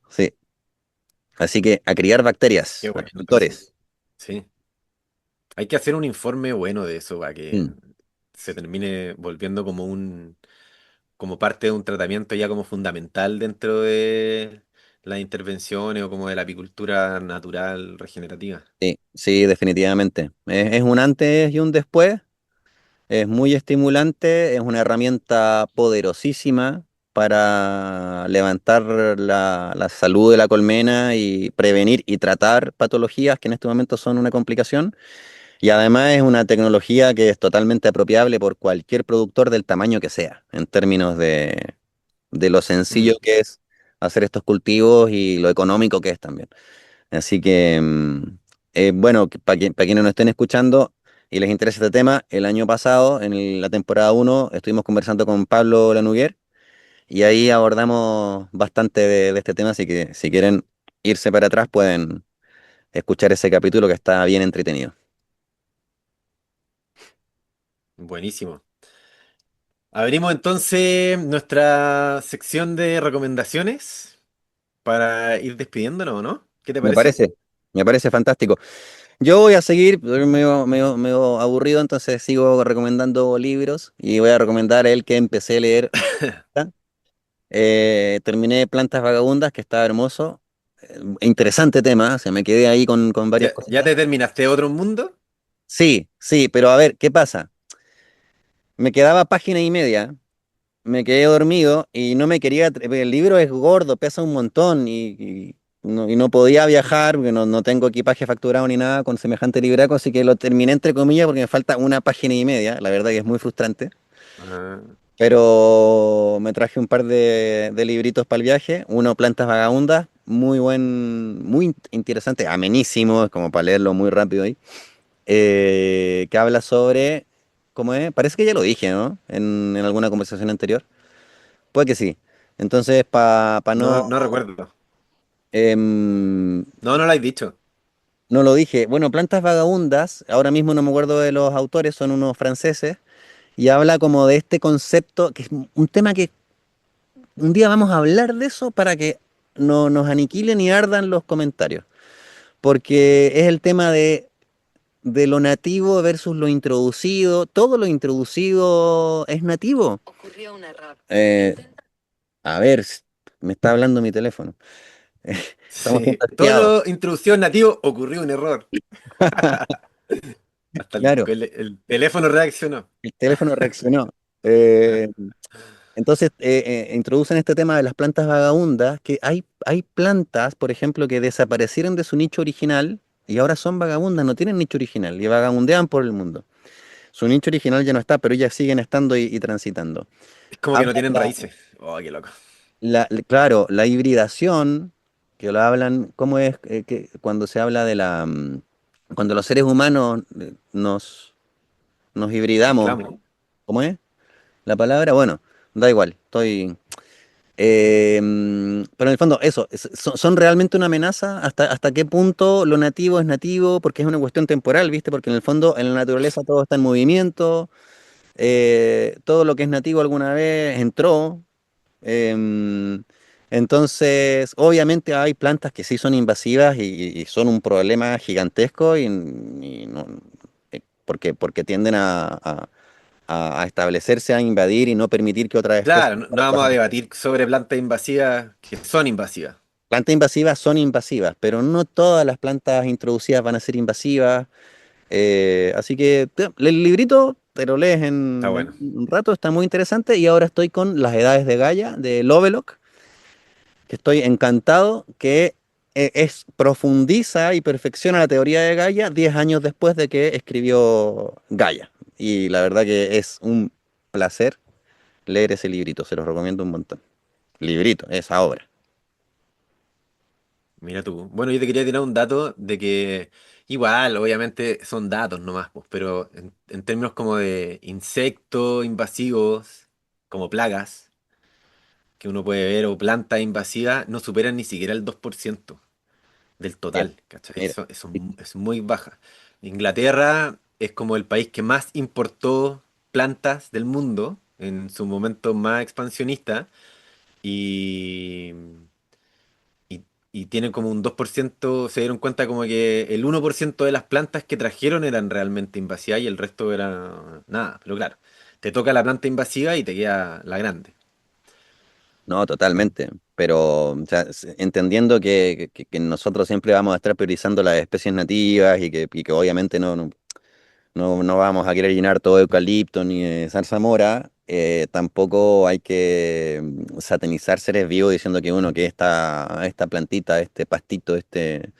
Sí, así que a criar Qué bacterias, bueno eso. agricultores. Sí. Hay que hacer un informe bueno de eso para que Mm, se termine volviendo como como parte de un tratamiento ya como fundamental dentro de las intervenciones o como de la apicultura natural regenerativa. sí, sí, definitivamente. Es un antes y un después. Es muy estimulante, es una herramienta poderosísima para levantar la salud de la colmena y prevenir y tratar patologías que en este momento son una complicación. Y además es una tecnología que es totalmente apropiable por cualquier productor del tamaño que sea, en términos de lo sencillo Mm. que es hacer estos cultivos y lo económico que es también. Así que, bueno, para quienes nos estén escuchando y les interesa este tema, el año pasado, en la temporada uno estuvimos conversando con Pablo Lanuguer y ahí abordamos bastante de este tema, así que si quieren irse para atrás pueden escuchar ese capítulo que está bien entretenido. Buenísimo. Abrimos entonces nuestra sección de recomendaciones para ir despidiéndonos, ¿no? ¿Qué te Me parece? parece, me parece fantástico. Yo voy a seguir, estoy medio aburrido, entonces sigo recomendando libros y voy a recomendar el que empecé a leer. Terminé Plantas Vagabundas, que estaba hermoso. Interesante tema, se me quedé ahí con varias ¿Ya cositas. te terminaste Otro Mundo? Sí, sí, pero a ver, ¿qué pasa? Me quedaba página y media, me quedé dormido y no me quería... El libro es gordo, pesa un montón y no podía viajar porque no tengo equipaje facturado ni nada con semejante libraco, así que lo terminé entre comillas porque me falta una página y media, la verdad que es muy frustrante. Ah, Pero me traje un par de libritos para el viaje. Uno, Plantas Vagabundas, muy buen, muy interesante, amenísimo, es como para leerlo muy rápido ahí. Que habla sobre, ¿cómo es? Parece que ya lo dije, ¿no? En alguna conversación anterior. Puede que sí. Entonces, para no, no, no recuerdo. em, No, no lo has dicho. no lo dije. Bueno, Plantas Vagabundas, ahora mismo no me acuerdo de los autores, son unos franceses, y habla como de este concepto, que es un tema que un día vamos a hablar de eso para que no nos aniquilen y ardan los comentarios, porque es el tema de lo nativo versus lo introducido. Todo lo introducido es nativo. Ocurrió un error. Eh, a ver, me está hablando mi teléfono. Estamos siendo Sí. Todo espiados. lo introducción nativo ocurrió un error. Hasta Claro, el teléfono reaccionó. el teléfono reaccionó. Eh, entonces, introducen este tema de las plantas vagabundas, que hay plantas, por ejemplo, que desaparecieron de su nicho original y ahora son vagabundas, no tienen nicho original y vagabundean por el mundo. Su nicho original ya no está, pero ellas siguen estando y transitando. Es como que no Hablan tienen raíces. Oh, qué loco. claro, la hibridación, que lo hablan, ¿cómo es que cuando se habla cuando los seres humanos nos hibridamos? Mezclamos. ¿Cómo es la palabra? Bueno, da igual, estoy... pero en el fondo, eso, son realmente una amenaza. ¿Hasta qué punto lo nativo es nativo? Porque es una cuestión temporal, ¿viste? Porque en el fondo, en la naturaleza todo está en movimiento, todo lo que es nativo alguna vez entró. em, entonces, obviamente hay plantas que sí son invasivas y son un problema gigantesco y porque tienden a establecerse, a invadir y no permitir que otras especies Claro, no, no las vamos a debatir sobre plantas invasivas que son invasivas. plantas invasivas son invasivas, pero no todas las plantas introducidas van a ser invasivas. Así que el librito te lo lees Está en bueno. un rato, está muy interesante. Y ahora estoy con Las Edades de Gaia de Lovelock, que estoy encantado, que profundiza y perfecciona la teoría de Gaia 10 años después de que escribió Gaia. Y la verdad que es un placer leer ese librito, se los recomiendo un montón. Librito, esa obra. Mira tú. Bueno, yo te quería tirar un dato de que igual, obviamente son datos nomás, pues, pero en términos como de insectos invasivos, como plagas que uno puede ver o plantas invasivas, no superan ni siquiera el 2% del Mira, total, ¿cachai? mira. Eso es muy baja. Inglaterra es como el país que más importó plantas del mundo en su momento más expansionista y y tienen como un 2%. Se dieron cuenta como que el 1% de las plantas que trajeron eran realmente invasivas y el resto era nada. Pero claro, te toca la planta invasiva y te queda la grande. No, totalmente. Pero o sea, entendiendo que nosotros siempre vamos a estar priorizando las especies nativas y que obviamente no vamos a querer llenar todo de eucalipto ni de zarzamora, tampoco hay que satanizar seres vivos diciendo que uno, que esta plantita, este pastito, este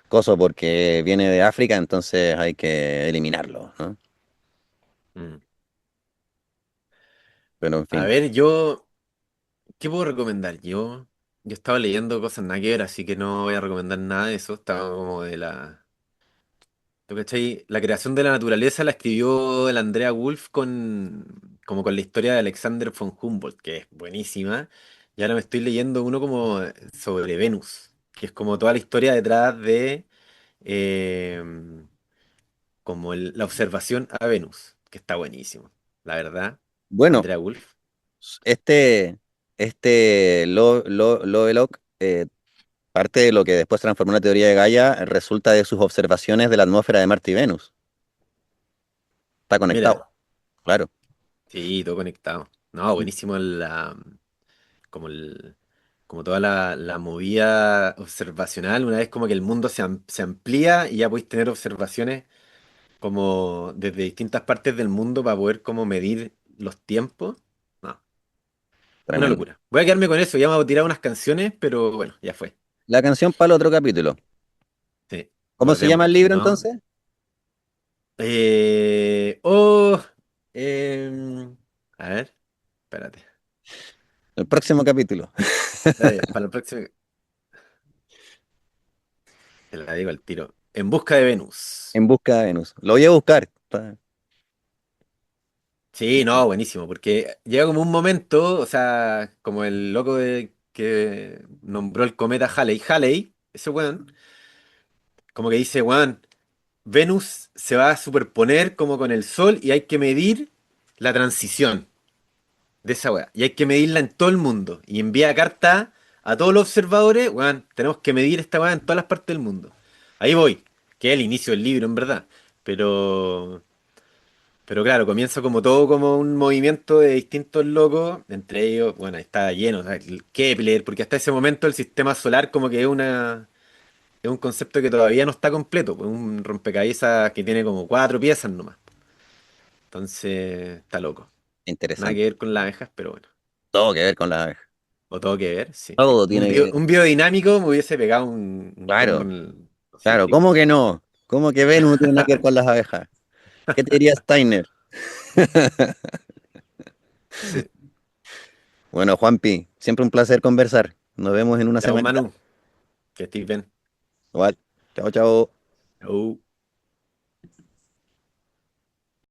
coso, porque viene de África, entonces hay que eliminarlo, ¿no? Mm. Pero en A fin. ver, ¿qué puedo recomendar? Yo estaba leyendo cosas nada que ver, así que no voy a recomendar nada de eso. Estaba como de la... ¿Tú cachai? La creación de la naturaleza la escribió el Andrea Wolf como con la historia de Alexander von Humboldt, que es buenísima. Y ahora me estoy leyendo uno como sobre Venus, que es como toda la historia detrás de eh, como la observación a Venus, que está buenísimo. La verdad, Bueno, Andrea Wolf. este, Lovelock, parte de lo que después transformó en la teoría de Gaia resulta de sus observaciones de la atmósfera de Marte y Venus. Está conectado, Mira, claro. sí, todo conectado. No, buenísimo como el, como toda la movida observacional, una vez como que el mundo se amplía y ya podéis tener observaciones como desde distintas partes del mundo para poder como medir los tiempos. No, una Tremendo. locura. Voy a quedarme con eso, ya me voy a tirar unas canciones, pero bueno, ya fue. La canción para el otro capítulo. Sí, ¿Cómo se llama el guardémosla, si libro no. entonces? Eh, oh, em, a ver, espérate. El próximo capítulo. Para el próximo, te la digo al tiro. En busca de Venus. En busca de Venus. Lo voy a buscar. Sí, no, buenísimo, porque llega como un momento, o sea, como el loco que nombró el cometa Halley, ese weón, como que dice, weón, Venus se va a superponer como con el Sol y hay que medir la transición de esa weá. Y hay que medirla en todo el mundo. Y envía carta a todos los observadores, weón, tenemos que medir esta weá en todas las partes del mundo. Ahí voy, que es el inicio del libro, en verdad. Pero... Pero claro, comienza como todo como un movimiento de distintos locos, entre ellos, bueno, está lleno, o sea, el Kepler, porque hasta ese momento el sistema solar como que es un concepto que todavía no está completo, pues un rompecabezas que tiene como cuatro piezas nomás. Entonces, está loco. Nada que Interesante. ver con las abejas, pero bueno. Todo que ver con la abeja. O todo que ver, sí. Todo tiene que ver. Un biodinámico me hubiese pegado un combo Claro, en el claro. científico. ¿Cómo que no? ¿Cómo que Venus no tiene nada que ver con las abejas? ¿Qué te diría Steiner? Sí. Bueno, Juanpi, siempre un placer conversar. Nos vemos en una Chao, semanita. Manu, que estés bien. Igual. Chao, chao. Chau.